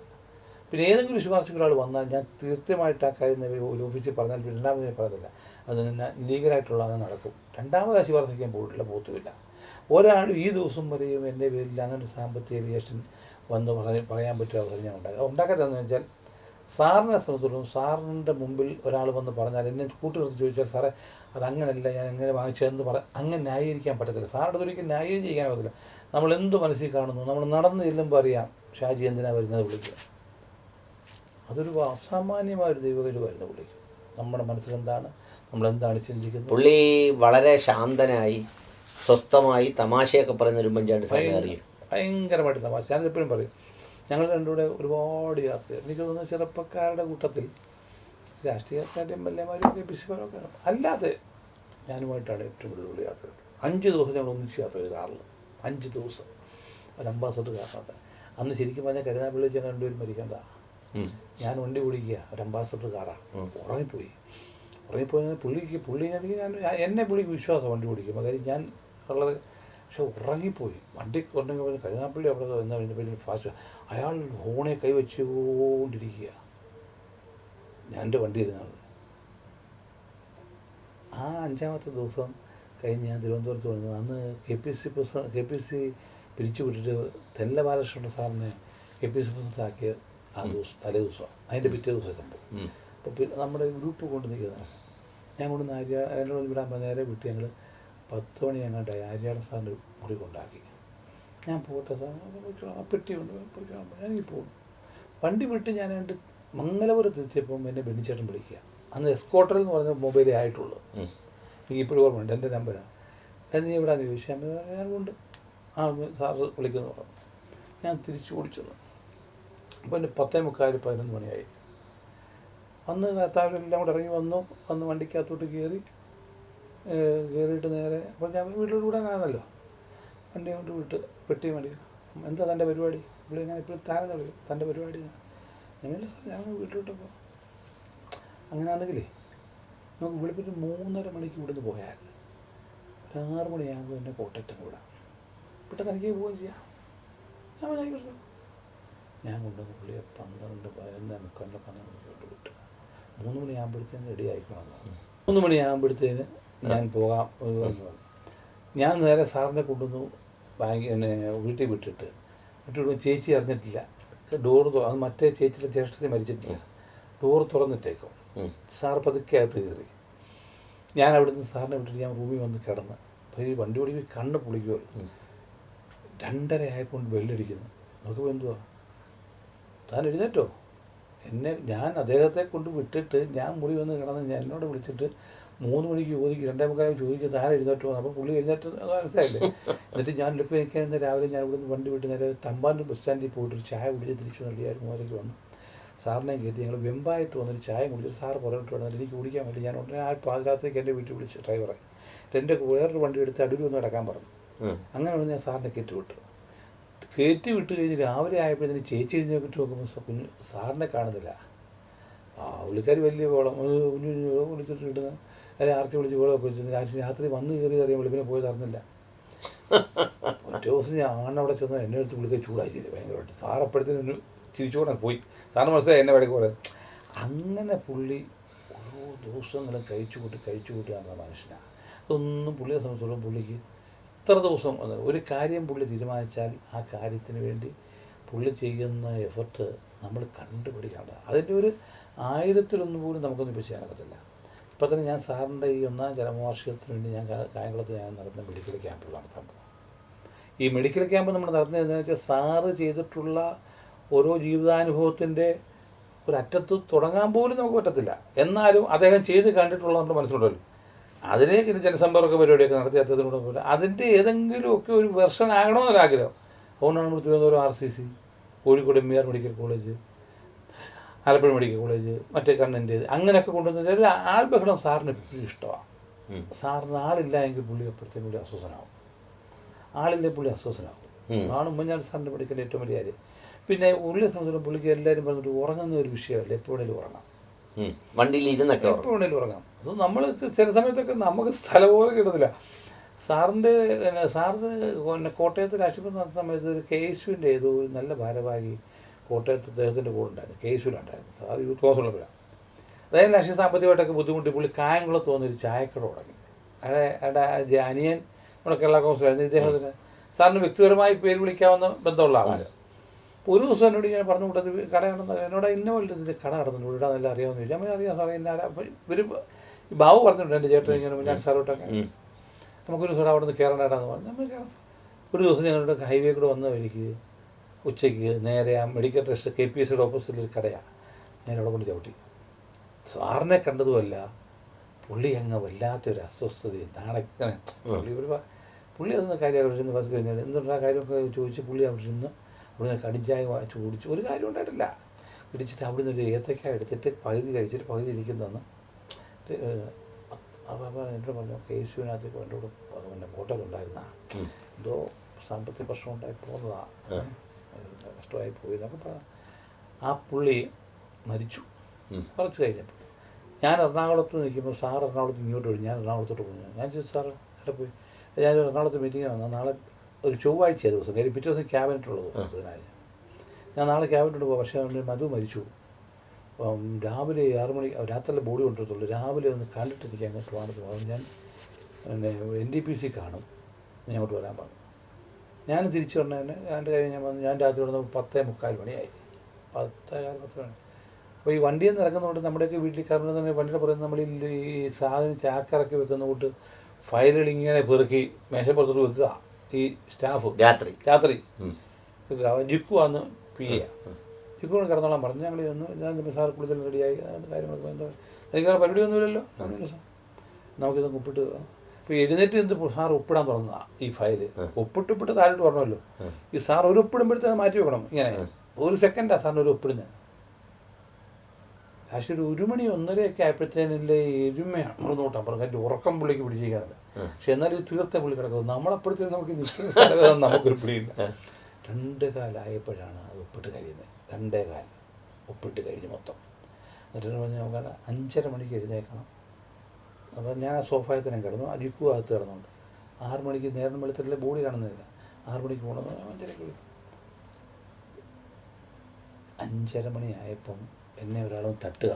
പിന്നെ ഏതെങ്കിലും ശുപാർശകളാൾ വന്നാൽ ഞാൻ തീർച്ചയായിട്ട് ആ കാര്യം ഒരു ഓഫീസിൽ പറഞ്ഞാൽ പിന്നെ രണ്ടാമത് ഞാൻ പറയത്തില്ല, അത് ലീഗലായിട്ടുള്ള അത് നടക്കും. രണ്ടാമത് ആ ശുപാർശിക്കാൻ പോകത്തില്ല. ഒരാളും ഈ ദിവസം വരെയും എൻ്റെ പേരിൽ അങ്ങനെ സാമ്പത്തിക റിയേഷൻ വന്ന് പറയാൻ പറ്റിയ അവസരം ഞാൻ ഉണ്ടാക്കരുതെന്ന് വെച്ചാൽ, സാറിനെ സംബന്ധിച്ചിടത്തോളം സാറിൻ്റെ മുമ്പിൽ ഒരാൾ വന്ന് പറഞ്ഞാൽ എന്നെ കൂട്ടുനിർത്തി ചോദിച്ചാൽ, സാറേ അതങ്ങനല്ല, ഞാൻ എങ്ങനെ വാങ്ങിച്ചതെന്ന് അങ്ങനെ ന്യായീകരിക്കാൻ പറ്റത്തില്ല. സാറിൻ്റെ ഒരിക്കലും ന്യായീകരിക്കാൻ പറ്റത്തില്ല. നമ്മൾ എന്ത് മനസ്സിൽ കാണുന്നു, നമ്മൾ നടന്നു ചെല്ലുമ്പോൾ അറിയാം ഷാജി എന്തിനാണ് വരുന്നത് വിളിക്കുക. അതൊരു അസാമാന്യമായൊരു ദൈവകരുവായിരുന്നു പുള്ളിക്ക്. നമ്മുടെ മനസ്സിലെന്താണ്, നമ്മളെന്താണ് ചിന്തിക്കുന്നത്. പുള്ളി വളരെ ശാന്തനായി സ്വസ്ഥമായി തമാശയൊക്കെ പറയുന്ന ഒരു ഉമ്മൻചാണ്ടി സാറിനെ അറിയും. ഭയങ്കരമായിട്ട് തമാശ. ഞാനെപ്പോഴും പറയും, ഞങ്ങൾ രണ്ടുകൂടെ ഒരുപാട് യാത്ര. എനിക്ക് തോന്നുന്നു ചെറുപ്പക്കാരുടെ കൂട്ടത്തിൽ രാഷ്ട്രീയക്കാരുടെ MLA-മാരും KPC-മാരൊക്കെ അല്ലാതെ ഞാനുമായിട്ടാണ് ഏറ്റവും കൂടുതൽ യാത്ര. 5 ദിവസം ഞങ്ങൾ ഒന്നിച്ച് യാത്ര ചെയ്ത് കാറിൽ. 5 ദിവസം ഒരു അംബാസഡർ കാറിനകത്ത്. അന്ന് ശരിക്കും പറഞ്ഞാൽ കരുനാഗപ്പള്ളി വെച്ചാൽ രണ്ടുപേരും മരിക്കണ്ട. ഞാൻ വണ്ടി ഓടിക്കുക, ഒരു അംബാസഡർ കാറാണ്. ഉറങ്ങിപ്പോയി പുള്ളി എന്നെ പുള്ളിക്ക് വിശ്വാസം വണ്ടി ഓടിക്കുമ്പോൾ. കാര്യം ഞാൻ വളരെ ഉറങ്ങിപ്പോയി. വണ്ടി കൊണ്ടെങ്കിൽ കരുനാഗപ്പള്ളി അവിടെ എന്ന് കഴിഞ്ഞപ്പോൾ ഫാസ്റ്റ് അയാൾ ഹോണെ കൈവച്ചുകൊണ്ടിരിക്കുക. ഞാൻ എൻ്റെ വണ്ടി ഇരുന്നാണ്. ആ 5ാമത്തെ ദിവസം കഴിഞ്ഞ് ഞാൻ തിരുവനന്തപുരത്ത് വന്നു. അന്ന് KPC പിരിച്ചു വിട്ടിട്ട് തെല്ല ബാലകൃഷ്ണൻ സാറിനെ KPC പ്രസിഡൻ്റാക്കിയ ആ ദിവസം തലേ ദിവസമാണ്. അതിൻ്റെ പിറ്റേ ദിവസം സംഭവം. അപ്പോൾ നമ്മുടെ ഗ്രൂപ്പ് കൊണ്ട് നിൽക്കുന്നത് ഞാൻ കൊണ്ടുവന്ന് എന്നോട് വിടാൻ പറഞ്ഞ നേരെ വിട്ട് ഞങ്ങൾ 10 മണി എങ്ങാണ്ടായി ആര്യാടൻ സാറിൻ്റെ മുറി കൊണ്ടാക്കി. ഞാൻ പോട്ടെ സാർ, ആ പെട്ടി കൊണ്ട് ഞാൻ ഈ പോകും. വണ്ടി വിട്ട് ഞാൻ മംഗലപുരത്ത് എത്തിയപ്പം എന്നെ ബെന്നിച്ചേട്ടൻ വിളിക്കുക. അന്ന് എസ്കോട്ടർ എന്ന് പറഞ്ഞ മൊബൈലേ ആയിട്ടുള്ളൂ. എനിക്ക് ഇപ്പോഴും ഓർമ്മയുണ്ട്, എൻ്റെ നമ്പരാണ്. അത് നീ എവിടെയാണെന്ന് ചോദിച്ചാൽ ഞാൻ കൊണ്ട് സാറ് വിളിക്കുന്നു പറഞ്ഞു. ഞാൻ തിരിച്ചു ഓടിച്ചത്. അപ്പോൾ എൻ്റെ 10:45 മണിയായി. അന്ന് താഴെല്ലാം കൂടെ ഇറങ്ങി വന്ന് വണ്ടിക്കകത്തോട്ട് കയറിയിട്ട് നേരെ അപ്പോൾ ഞാൻ വീട്ടിലോട്ട് വിടാനാണല്ലോ. വണ്ടി കൊണ്ട് വിട്ട് പെട്ടി വണ്ടി. എന്താ തൻ്റെ പരിപാടി? ഇവിടെ ഞാൻ ഇപ്പോഴും താഴ്ന്ന വിളിക്കും, തൻ്റെ പരിപാടി ഞാനില്ല സാർ, ഞാൻ വീട്ടിലോട്ട് പോകാം. അങ്ങനെയാണെങ്കിലേ നമുക്ക് വെളുപ്പിന് 3:30 മണിക്ക് ഇവിടുന്ന് പോയാൽ 6 മണിയാകുമ്പോൾ എന്നെ കോട്ടയത്തിന് വിടാം. പെട്ടെന്ന് എനിക്ക് പോവുകയും ചെയ്യാം. ഞാൻ കൊണ്ടുവന്ന് പുള്ളിയെ 12:15 വിട്ട് 3 മണിയാകുമ്പോഴത്തേന് റെഡി ആയിക്കണമെന്ന്. 3 മണിയാകുമ്പോഴത്തേന് ഞാൻ പോകാം. ഞാൻ നേരെ സാറിനെ കൊണ്ടുവന്നു വീട്ടിൽ വിട്ടിട്ട് ചേച്ചി അറിഞ്ഞിട്ടില്ല. അത് മറ്റേ ചേച്ചിയുടെ ജ്യേഷ്ഠത്തെ മരിച്ചിട്ടില്ല. ഡോറ് തുറന്നിട്ടേക്കും. സാർ പതുക്കെ അകത്ത് കയറി. ഞാൻ അവിടുന്ന് സാറിനെ വിട്ടിട്ട് ഞാൻ റൂമിൽ വന്ന് കിടന്ന്. അപ്പോൾ ഈ വണ്ടി ഓടി കണ്ണ് പൊളിക്കുമല്ലോ. 2:30 ആയപ്പോൾ ബെല്ലടിക്കുന്നു. നോക്കുമ്പോൾ എന്തുവാ, താൻ എഴുന്നേറ്റോ? ഞാൻ അദ്ദേഹത്തെ കൊണ്ട് വിട്ടിട്ട് ഞാൻ മുറി വന്ന് കിടന്ന് എന്നോട് വിളിച്ചിട്ട് 3 മണിക്ക് ചോദിക്കും, 2:45 ചോദിക്കും താൻ എഴുന്നേറ്റോ? അപ്പോൾ പുള്ളി എഴുന്നേറ്റ് മനസ്സിലായില്ലേ. എന്നിട്ട് ഞാൻ ഇപ്പോൾ എനിക്ക് രാവിലെ ഞാൻ ഇവിടുന്ന് വണ്ടി വിട്ട് നേരെ തമ്പാനൂർ ബസ് സ്റ്റാൻഡിൽ പോയിട്ടൊരു ചായ കുടിച്ച് തിരിച്ചു നടിയായിരുന്നു. മൂലയ്ക്ക് വന്നു സാറിനെ കയറ്റി ഞങ്ങൾ വെമ്പായത്ത് വന്നൊരു ചായ കുടിച്ചിട്ട് സാറ് പുറകിട്ട് വന്നിട്ട് എനിക്ക് കുടിക്കാൻ വേണ്ടി ഞാൻ ഉടനെ പാതിരാത്രിക്ക് എൻ്റെ വീട്ടിൽ വിളിച്ച് ഡ്രൈവറെ എൻ്റെ വേറൊരു വണ്ടി എടുത്ത് അടൂർ വന്ന് കിടക്കാൻ പറഞ്ഞു. അങ്ങനെ വന്ന് ഞാൻ സാറിനെ കയറ്റി വിട്ടു കഴിഞ്ഞ് രാവിലെ ആയപ്പോഴത്തേന് ചേച്ചി എഴുന്നേറ്റ് നോക്കുമ്പോൾ സാറിനെ കാണുന്നില്ല. പുള്ളിക്കാർ വലിയ വേളം വിളിച്ചിട്ട് ഇടുന്ന അല്ലെങ്കിൽ ആർക്കെ വിളിച്ച് വേളമൊക്കെ വെച്ചു. രാത്രി വന്ന് കയറി അറിയാൻ വെളുപ്പിനെ പോയത് അറിഞ്ഞില്ല. ഒറ്റ ദിവസം ഞാൻ അവിടെ ചെന്ന് എന്നെ അടുത്ത് വിളിക്കാൻ ചൂടായി ഭയങ്കരമായിട്ട്. സാറപ്പോഴത്തേന് ചിരിച്ചുകൊണ്ടാണ് പോയി. സാറിന് മനസ്സിലായി എന്നെ വഴക്ക് പറയാം. അങ്ങനെ പുള്ളി ഓരോ ദിവസങ്ങളും കഴിച്ചു കൂട്ടി നടന്ന മനുഷ്യനാണ്. അതൊന്നും പുള്ളിയെ സംബന്ധിച്ചോളം പുള്ളിക്ക് ഇത്ര ദിവസം ഒരു കാര്യം പുള്ളി തീരുമാനിച്ചാൽ ആ കാര്യത്തിന് വേണ്ടി പുള്ളി ചെയ്യുന്ന എഫർട്ട് നമ്മൾ കണ്ടുപിടിക്കേണ്ട. അതിൻ്റെ ഒരു 1000-1 പോലും നമുക്കൊന്നും ഇപ്പോൾ ചെയ്യാനൊക്കത്തില്ല. ഇപ്പം തന്നെ ഞാൻ സാറിൻ്റെ ഈ 1ാം ചരമവാർഷികത്തിന് വേണ്ടി ഞാൻ കായംകുളത്ത് ഞാൻ നടത്തുന്ന മെഡിക്കൽ ക്യാമ്പുകൾ നടത്താൻ പോകും. ഈ മെഡിക്കൽ ക്യാമ്പ് നമ്മൾ നടത്തുന്നതെന്ന് വെച്ചാൽ സാറ് ചെയ്തിട്ടുള്ള ഓരോ ജീവിതാനുഭവത്തിൻ്റെ ഒരറ്റത്ത് തുടങ്ങാൻ പോലും നമുക്ക് പറ്റത്തില്ല. എന്നാലും അദ്ദേഹം ചെയ്ത് കണ്ടിട്ടുള്ള നമ്മുടെ മനസ്സിലുണ്ടല്ലോ, അതിനെ ജനസമ്പർക്ക പരിപാടിയൊക്കെ നടത്തി അറ്റത്തിലൂടെ പോലെ അതിൻ്റെ ഏതെങ്കിലുമൊക്കെ ഒരു വെർഷൻ ആകണമെന്നൊരാഗ്രഹം. അതുകൊണ്ടാണ് നമ്മൾ Thiruvananthapuram RCC, Kozhikode MR medical college, Alappuzha medical college, മറ്റേ കണ്ണിൻ്റെ അങ്ങനെയൊക്കെ കൊണ്ടുവന്ന ഒരു ആൾബഹളം സാറിന് എപ്പോഴും ഇഷ്ടമാണ്. സാറിന് ആളില്ല എങ്കിൽ പുള്ളി അപ്പോഴത്തേക്കും പുള്ളി അസ്വസ്ഥനാവും. ആളില്ലേ പുള്ളി അസ്വസ്ഥനാവും. ആണ് ഉമ്മൻചാണ്ടി സാറിൻ്റെ മെഡിക്കലിൻ്റെ ഏറ്റവും വലിയ കാര്യം. പിന്നെ ഉള്ളിയെ സംബന്ധിച്ചിടത്തോളം പുള്ളിക്ക് എല്ലാവരും പറഞ്ഞിട്ട് ഉറങ്ങുന്ന ഒരു വിഷയമല്ല. എപ്പോഴേലും ഉറങ്ങാം, വണ്ടിയിൽ ഇരുന്നൊക്കെ എപ്പോഴേലും ഉറങ്ങാം. അത് നമ്മൾ ചില സമയത്തൊക്കെ നമുക്ക് സ്ഥലം പോലും കിട്ടുന്നില്ല. സാറിന് കോട്ടയത്ത് രാഷ്ട്രീയം നടത്തുന്ന സമയത്ത് ഒരു KSUവിൻ്റെ ഏതോ ഒരു നല്ല ഭാരവാഹി കോട്ടയത്ത് അദ്ദേഹത്തിൻ്റെ കൂടെ ഉണ്ടായിരുന്നു. KSUവിലുണ്ടായിരുന്നു. സാർ യൂത്ത് കോൺസുള്ളപ്പോഴാണ്. അതായത് രാഷ്ട്രീയ സാമ്പത്തികമായിട്ടൊക്കെ ബുദ്ധിമുട്ടി പുള്ളി കായംകുളത്ത് തോന്നിയൊരു ചായക്കട തുടങ്ങി. അയാളുടെ അനിയൻ നമ്മുടെ കേരള കോൺസുലായിരുന്നു. ഇദ്ദേഹത്തിന് സാറിന് വ്യക്തിപരമായി പേര് വിളിക്കാവുന്ന ബന്ധമുള്ള ആളാണ്. ഒരു ദിവസം എന്നോട് ഇങ്ങനെ പറഞ്ഞു കൂട്ടത്തിൽ കട നടന്ന എന്നോട് ഇന്ന പോലെ ഇതിൻ്റെ കട നടന്നു ഇവിടെ നല്ല അറിയാമെന്ന് ചോദിച്ചാൽ നമ്മൾ അറിയാം സാറേ എന്നെ ഇവർ ബാബു പറഞ്ഞിട്ടുണ്ട് എൻ്റെ ചേട്ടൻ ഇങ്ങനെ ഞാൻ സാറോട്ടൊക്കെ നമുക്കൊരു ദിവസം അവിടെ നിന്ന് കയറേണ്ടതാന്ന് പറഞ്ഞു. നമ്മൾ കയറാം. ഒരു ദിവസം ഞങ്ങളുടെ ഹൈവേ കൂടെ വന്ന വഴിക്ക് ഉച്ചയ്ക്ക് നേരെ ആ മെഡിക്കൽ ട്രസ്റ്റ് KPSCയുടെ ഓപ്പോസിറ്റിലൊരു കടയാണ്. ഞാൻ അവിടെ കൊണ്ട് ചവിട്ടി. സാറിനെ കണ്ടതുമല്ല പുള്ളി അങ്ങ് വല്ലാത്തൊരു അസ്വസ്ഥതയും നാണക്കനെ പുള്ളി അതൊന്നും കാര്യം അവിടെ ഇരുന്ന് ബസ് കഴിഞ്ഞാൽ എന്തുകൊണ്ട് ആ കാര്യമൊക്കെ ചോദിച്ച് പുള്ളി അവിടെ ഇരുന്ന് അവിടെ കടിഞ്ചായ വാങ്ങിച്ച് കുടിച്ചു. ഒരു കാര്യം ഉണ്ടായിട്ടില്ല. ഇടിച്ചിട്ട് അവിടെ നിന്ന് ഒരു ഏത്തക്ക എടുത്തിട്ട് പകുതി കഴിച്ചിട്ട് പകുതി ഇരിക്കുന്നതെന്ന് അപ്പോൾ എന്നോട് പറഞ്ഞു KSUവിനകത്ത് എൻ്റെ കൂടെ പിന്നെ ഫോട്ടോയിൽ ഉണ്ടായിരുന്ന എന്തോ സാമ്പത്തിക പ്രശ്നം ഉണ്ടായി പോകുന്നതാണ്, കഷ്ടമായി പോയി എന്നൊക്കെ പറഞ്ഞു. ആ പുള്ളി മരിച്ചു കുറച്ച് കഴിഞ്ഞപ്പോൾ. ഞാൻ എറണാകുളത്ത് നിൽക്കുമ്പോൾ സാർ എറണാകുളത്ത് ഇങ്ങോട്ട് വരും. ഞാൻ എറണാകുളത്തോട്ട് പോകുന്നു. ഞാൻ ചോദിച്ചു സാറ് എവിടെ പോയി? ഞാൻ എറണാകുളത്ത് മീറ്റിംഗ് വന്നാൽ നാളെ ഒരു ചൊവ്വാഴ്ച ദിവസം കാര്യം പിറ്റേ ദിവസം ക്യാബിനറ്റുള്ളത് ബുധനാഴ്ച. ഞാൻ നാളെ ക്യാബിനറ്റ് പോകാം. പക്ഷേ മധു മരിച്ചു. രാവിലെ 6 മണി രാത്രിയിലെ ബോഡി കൊണ്ടുവരത്തുള്ളൂ. രാവിലെ ഒന്ന് കണ്ടിട്ട് എനിക്ക് അങ്ങോട്ട് വാങ്ങത്ത് പോകും. ഞാൻ പിന്നെ NDPC കാണും. ഞാൻ അങ്ങോട്ട് വരാൻ പറഞ്ഞു. ഞാൻ തിരിച്ചു വന്നതിന് എൻ്റെ കാര്യം ഞാൻ വന്നു. ഞാൻ രാത്രി വന്ന് 10:45 മണിയായി. 10:10 മണി. അപ്പോൾ ഈ വണ്ടിയിൽ നിന്ന് ഇറങ്ങുന്നതുകൊണ്ട് നമ്മുടെയൊക്കെ വീട്ടിൽ കയറുന്നത് തന്നെ വണ്ടിയുടെ പറയുന്നത് നമ്മൾ ഈ സാധനം ചാക്കിറക്കി വെക്കുന്ന കൊണ്ട് ഫയലുകൾ ഇങ്ങനെ പെറുക്കി മേശപ്പുറത്തോട്ട് വെക്കുക. ഈ സ്റ്റാഫ് രാത്രി ജിക്കു വന്ന് PA ജിക്കുവിന് കിടന്നോളാൻ പറഞ്ഞു. ഞങ്ങൾ ചെന്നു. ഞാൻ സാർ കുളിച്ചെല്ലാം റെഡിയായി കാര്യങ്ങളൊക്കെ എന്താ എനിക്ക് വേറെ പരിപാടിയൊന്നുമില്ലല്ലോ. നമുക്കിതൊക്കെ ഒപ്പിട്ട് ഇപ്പോൾ എഴുന്നേറ്റ് എന്ത് സാർ ഒപ്പിടാൻ തുടങ്ങുക ഈ ഫയല് ഒപ്പിട്ട് താഴോട്ട് പറഞ്ഞല്ലോ. ഈ സാർ ഒരു ഒപ്പിടുമ്പോഴത്തേക്ക് മാറ്റി വെക്കണം. ഇങ്ങനെ ഒരു സെക്കൻഡാണ് സാറിന് ഒരു ഒപ്പിടുന്നത്. പക്ഷേ ഒരു 1 മണി 1:30 ആയപ്പോഴത്തേനല്ലേ എരുമയാണ് നമ്മൾ നോട്ടപ്പുറം കാര്യം ഉറക്കം പുള്ളിക്ക് പിടിച്ചിരിക്കാറില്ല. പക്ഷെ എന്നാലും ഇത് തീർത്ത പുള്ളി കിടക്കുന്നത് നമ്മളപ്പോഴത്തേക്ക് നമുക്ക് നിൽക്കുന്ന സ്ഥലം നമുക്കൊരു പിടിയില്ല. 2:15 ആയപ്പോഴാണ് അത് ഒപ്പിട്ട് കഴിയുന്നത്. 2:15 ഒപ്പിട്ട് കഴിഞ്ഞ് മൊത്തം. എന്നിട്ട് പറഞ്ഞ് നമുക്ക് 5:30 മണിക്ക് എഴുന്നേൽക്കണം. അപ്പോൾ ഞാൻ ആ സോഫയിൽ തന്നെ കിടന്നു. അജിക്കു അകത്ത് കിടന്നുണ്ട്. 6 മണിക്ക് നേരം വെളുത്തിട്ടില്ല, ബോഡി കാണുന്നില്ല. 6 മണിക്ക് പോകണമെന്ന് 5:30 വിളിക്കും. 5:30 മണിയായപ്പം എന്നെ ഒരാളും തട്ടുക.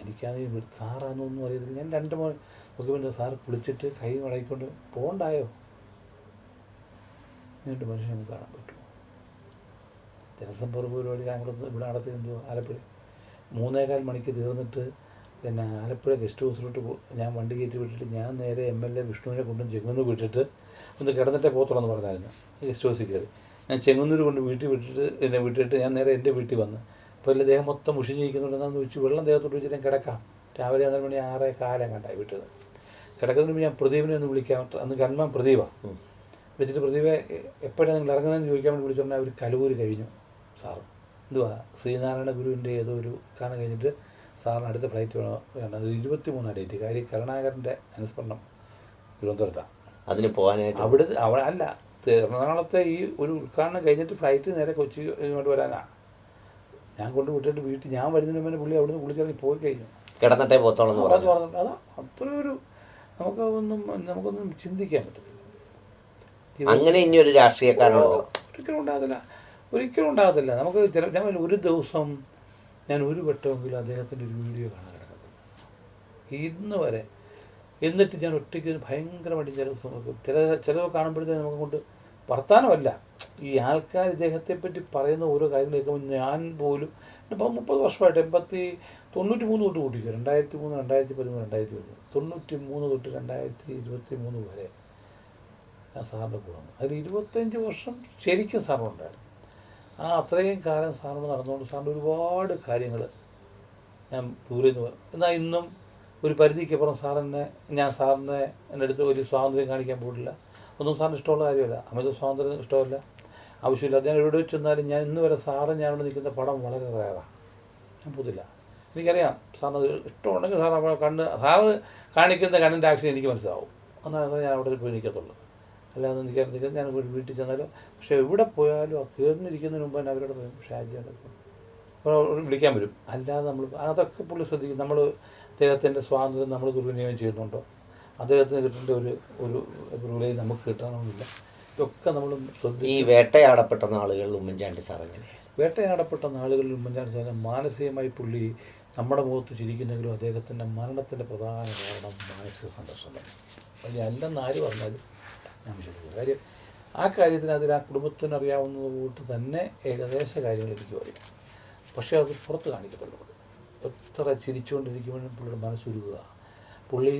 എനിക്കത് സാറാണെന്നൊന്നും അറിയത്തില്ല. ഞാൻ 2 മണി നോക്കിയപ്പോൾ സാറ് കുളിച്ചിട്ട് കൈ മടക്കിക്കൊണ്ട് പോകണ്ടായോ എന്നിട്ട് മനുഷ്യനെ നമുക്ക് കാണാൻ പറ്റുമോ? ജനസമ്പർക്ക പരിപാടി ഇവിടെ നടത്തി എന്തോ ആലപ്പുഴ 3:15 മണിക്ക് തീർന്നിട്ട് പിന്നെ ആലപ്പുഴ ഗസ്റ്റ് ഹൗസിലോട്ട് ഞാൻ വണ്ടി കയറ്റി വിട്ടിട്ട് ഞാൻ നേരെ MLA വിഷ്ണുവിനെ കൊണ്ടും ചെങ്ങന്നൂർ വിട്ടിട്ട് ഒന്ന് കിടന്നിട്ടേ പോകത്തുള്ളൂ പറഞ്ഞായിരുന്നു. ഗസ്റ്റ് ഹൗസിൽ കയറി ഞാൻ ചെങ്ങന്നൂർ കൊണ്ട് വീട്ടിൽ വിട്ടിട്ട് ഞാൻ നേരെ എൻ്റെ വീട്ടിൽ വന്ന്. അപ്പോൾ അല്ലേ ദേഹം മൊത്തം മുഷിഞ്ഞിരിക്കുന്നുണ്ടെന്നു വെച്ച് വെള്ളം ദേഹത്തോട്ട് വെച്ചിട്ട് ഞാൻ കിടക്കാം. രാവിലെ 12 മണി 6:15 കണ്ടായി വിട്ടത്. കിടക്കുന്നതിന് മുമ്പ് ഞാൻ പ്രദീപിനെ ഒന്ന് വിളിക്കാം. അന്ന് ഗൺമാൻ പ്രദീപാണ്. വിളിച്ചിട്ട് പ്രദീപെ എപ്പോഴാണ് നിങ്ങൾ ഇറങ്ങുന്നതെന്ന് ചോദിക്കാൻ വേണ്ടി വിളിച്ചു. പറഞ്ഞാൽ അവർ കലൂര് കഴിഞ്ഞു സാറ്. എന്തുവാ ശ്രീനാരായണ ഗുരുവിൻ്റെ ഏതോ ഒരു കാണാൻ കഴിഞ്ഞിട്ട് സാറിന് അടുത്ത ഫ്ലൈറ്റ് വേണം. അത് 23 ഡേറ്റ്. കാര്യം കരുണാകരൻ്റെ അനുസ്മരണം തിരുവനന്തപുരത്താണ്. അതിന് പോകാനായിട്ട് അവിടെ അല്ല, എറണാകുളത്തെ ഈ ഒരു ഉദ്ഘാടനം കഴിഞ്ഞിട്ട് ഫ്ലൈറ്റ് നേരെ കൊച്ചി ഇങ്ങോട്ട് വരാനാണ്. ഞാൻ കൊണ്ട് വിട്ടിട്ട് വീട്ടിൽ ഞാൻ വരുന്നതിന് മുന്നേ പുള്ളി അവിടുന്ന് കുളിച്ചിറങ്ങി പോയി കഴിഞ്ഞു. കിടന്നിട്ടേ പോത്തോളം പറഞ്ഞു. അതാ അത്രയൊരു നമുക്കൊന്നും ചിന്തിക്കാൻ പറ്റത്തില്ല. അങ്ങനെ ഇനി ഒരു രാഷ്ട്രീയക്കാരുണ്ടോ? ഒരിക്കലും ഉണ്ടാകത്തില്ല. നമുക്ക് ഞാൻ ഒരു ദിവസം ഞാൻ ഒരു വട്ടമെങ്കിലും അദ്ദേഹത്തിൻ്റെ ഒരു വീഡിയോ കാണാൻ കിടക്കുന്നത് ഇന്ന് വരെ. എന്നിട്ട് ഞാൻ ഒറ്റയ്ക്ക് ഭയങ്കരമായിട്ട് ചിലവ് കാണുമ്പോഴത്തേക്കും നമുക്ക് കൊണ്ട് വർത്താനമല്ല, ഈ ആൾക്കാർ ഇദ്ദേഹത്തെപ്പറ്റി പറയുന്ന ഓരോ കാര്യങ്ങൾ കേൾക്കുമ്പോൾ ഞാൻ പോലും ഇപ്പം 30 വർഷമായിട്ട് 93 തൊട്ട് കൂട്ടിക്കോ 2003, 2013, 2013, 93 തൊട്ട് 2023 വരെ ഞാൻ സാറിൻ്റെ കൂടെ വന്നു. അതിൽ 25 വർഷം ശരിക്കും സാറിനുണ്ടായിരുന്നു. ആ അത്രയും കാലം സാറിനോട് നടന്നുകൊണ്ട് സാറിൻ്റെ ഒരുപാട് കാര്യങ്ങൾ ഞാൻ ദൂരെ നിന്ന് എന്നാൽ ഇന്നും ഒരു പരിധിക്കപ്പുറം ഞാൻ സാറിനെ എൻ്റെ അടുത്ത് വലിയ സ്വാതന്ത്ര്യം കാണിക്കാൻ പോയിട്ടില്ല. ഒന്നും സാറിന് ഇഷ്ടമുള്ള കാര്യമല്ല, അമിത സ്വാതന്ത്ര്യം ഇഷ്ടമല്ല, ആവശ്യമില്ല. ഞാൻ എവിടെ വെച്ചെന്നാലും ഞാൻ ഇന്ന് വരെ ഞാനിവിടെ നിൽക്കുന്ന പടം വളരെ റയറാണ്. ഞാൻ പുതില്ല. എനിക്കറിയാം സാറിന് ഇഷ്ടമുണ്ടെങ്കിൽ സാറ് കാണിക്കുന്ന കണ്ണിൻ്റെ ആക്ഷൻ എനിക്ക് മനസ്സിലാവും. എന്നാലും ഞാൻ അവിടെ പോയി നിൽക്കത്തുള്ളൂ. അല്ലാതെ നിൽക്കാൻ ഞാൻ വീട്ടിൽ ചെന്നാലും. പക്ഷേ എവിടെ പോയാലും ആ കയറിഞ്ഞിരിക്കുന്നതിന് മുമ്പ് തന്നെ അവരോട് പറയും ഷാജിയുടെ വിളിക്കാൻ വരും. അല്ലാതെ നമ്മൾ അതൊക്കെ പുള്ളി ശ്രദ്ധിക്കും. നമ്മൾ അദ്ദേഹത്തിൻ്റെ സ്വാതന്ത്ര്യം നമ്മൾ ദുർവിനിയോഗം ചെയ്യുന്നുണ്ടോ, അദ്ദേഹത്തിന് കിട്ടേണ്ട ഒരു വിലയും നമുക്ക് കിട്ടണമെന്നില്ല. ഇതൊക്കെ നമ്മൾ ശ്രദ്ധിക്കും. ഈ വേട്ടയാടപ്പെട്ട നാളുകളിൽ ഉമ്മൻചാണ്ടി സാർ എങ്ങനെ? വേട്ടയാടപ്പെട്ട നാളുകളിൽ ഉമ്മൻചാണ്ടി സാറിന് മാനസികമായി പുള്ളി നമ്മുടെ മുഖത്ത് ചിരിക്കുന്നെങ്കിലും അദ്ദേഹത്തിൻ്റെ മരണത്തിൻ്റെ പ്രധാന കാരണം മാനസിക സംഘർഷം തന്നെ. അത് അല്ലെന്ന് ആര് പറഞ്ഞാലും ഞാൻ വിശ്വസിക്കുന്നു. കാര്യം ആ കാര്യത്തിന് അതിൽ ആ കുടുംബത്തിനറിയാവുന്നത് കൂട്ട് തന്നെ ഏകദേശ കാര്യങ്ങൾ എനിക്ക് അറിയാം. പക്ഷേ അത് പുറത്ത് കാണിക്കത്തുള്ളൂ. എത്ര ചിരിച്ചുകൊണ്ടിരിക്കുമ്പോഴും പുള്ളിയുടെ മനസ്സുരുകുക. പുള്ളി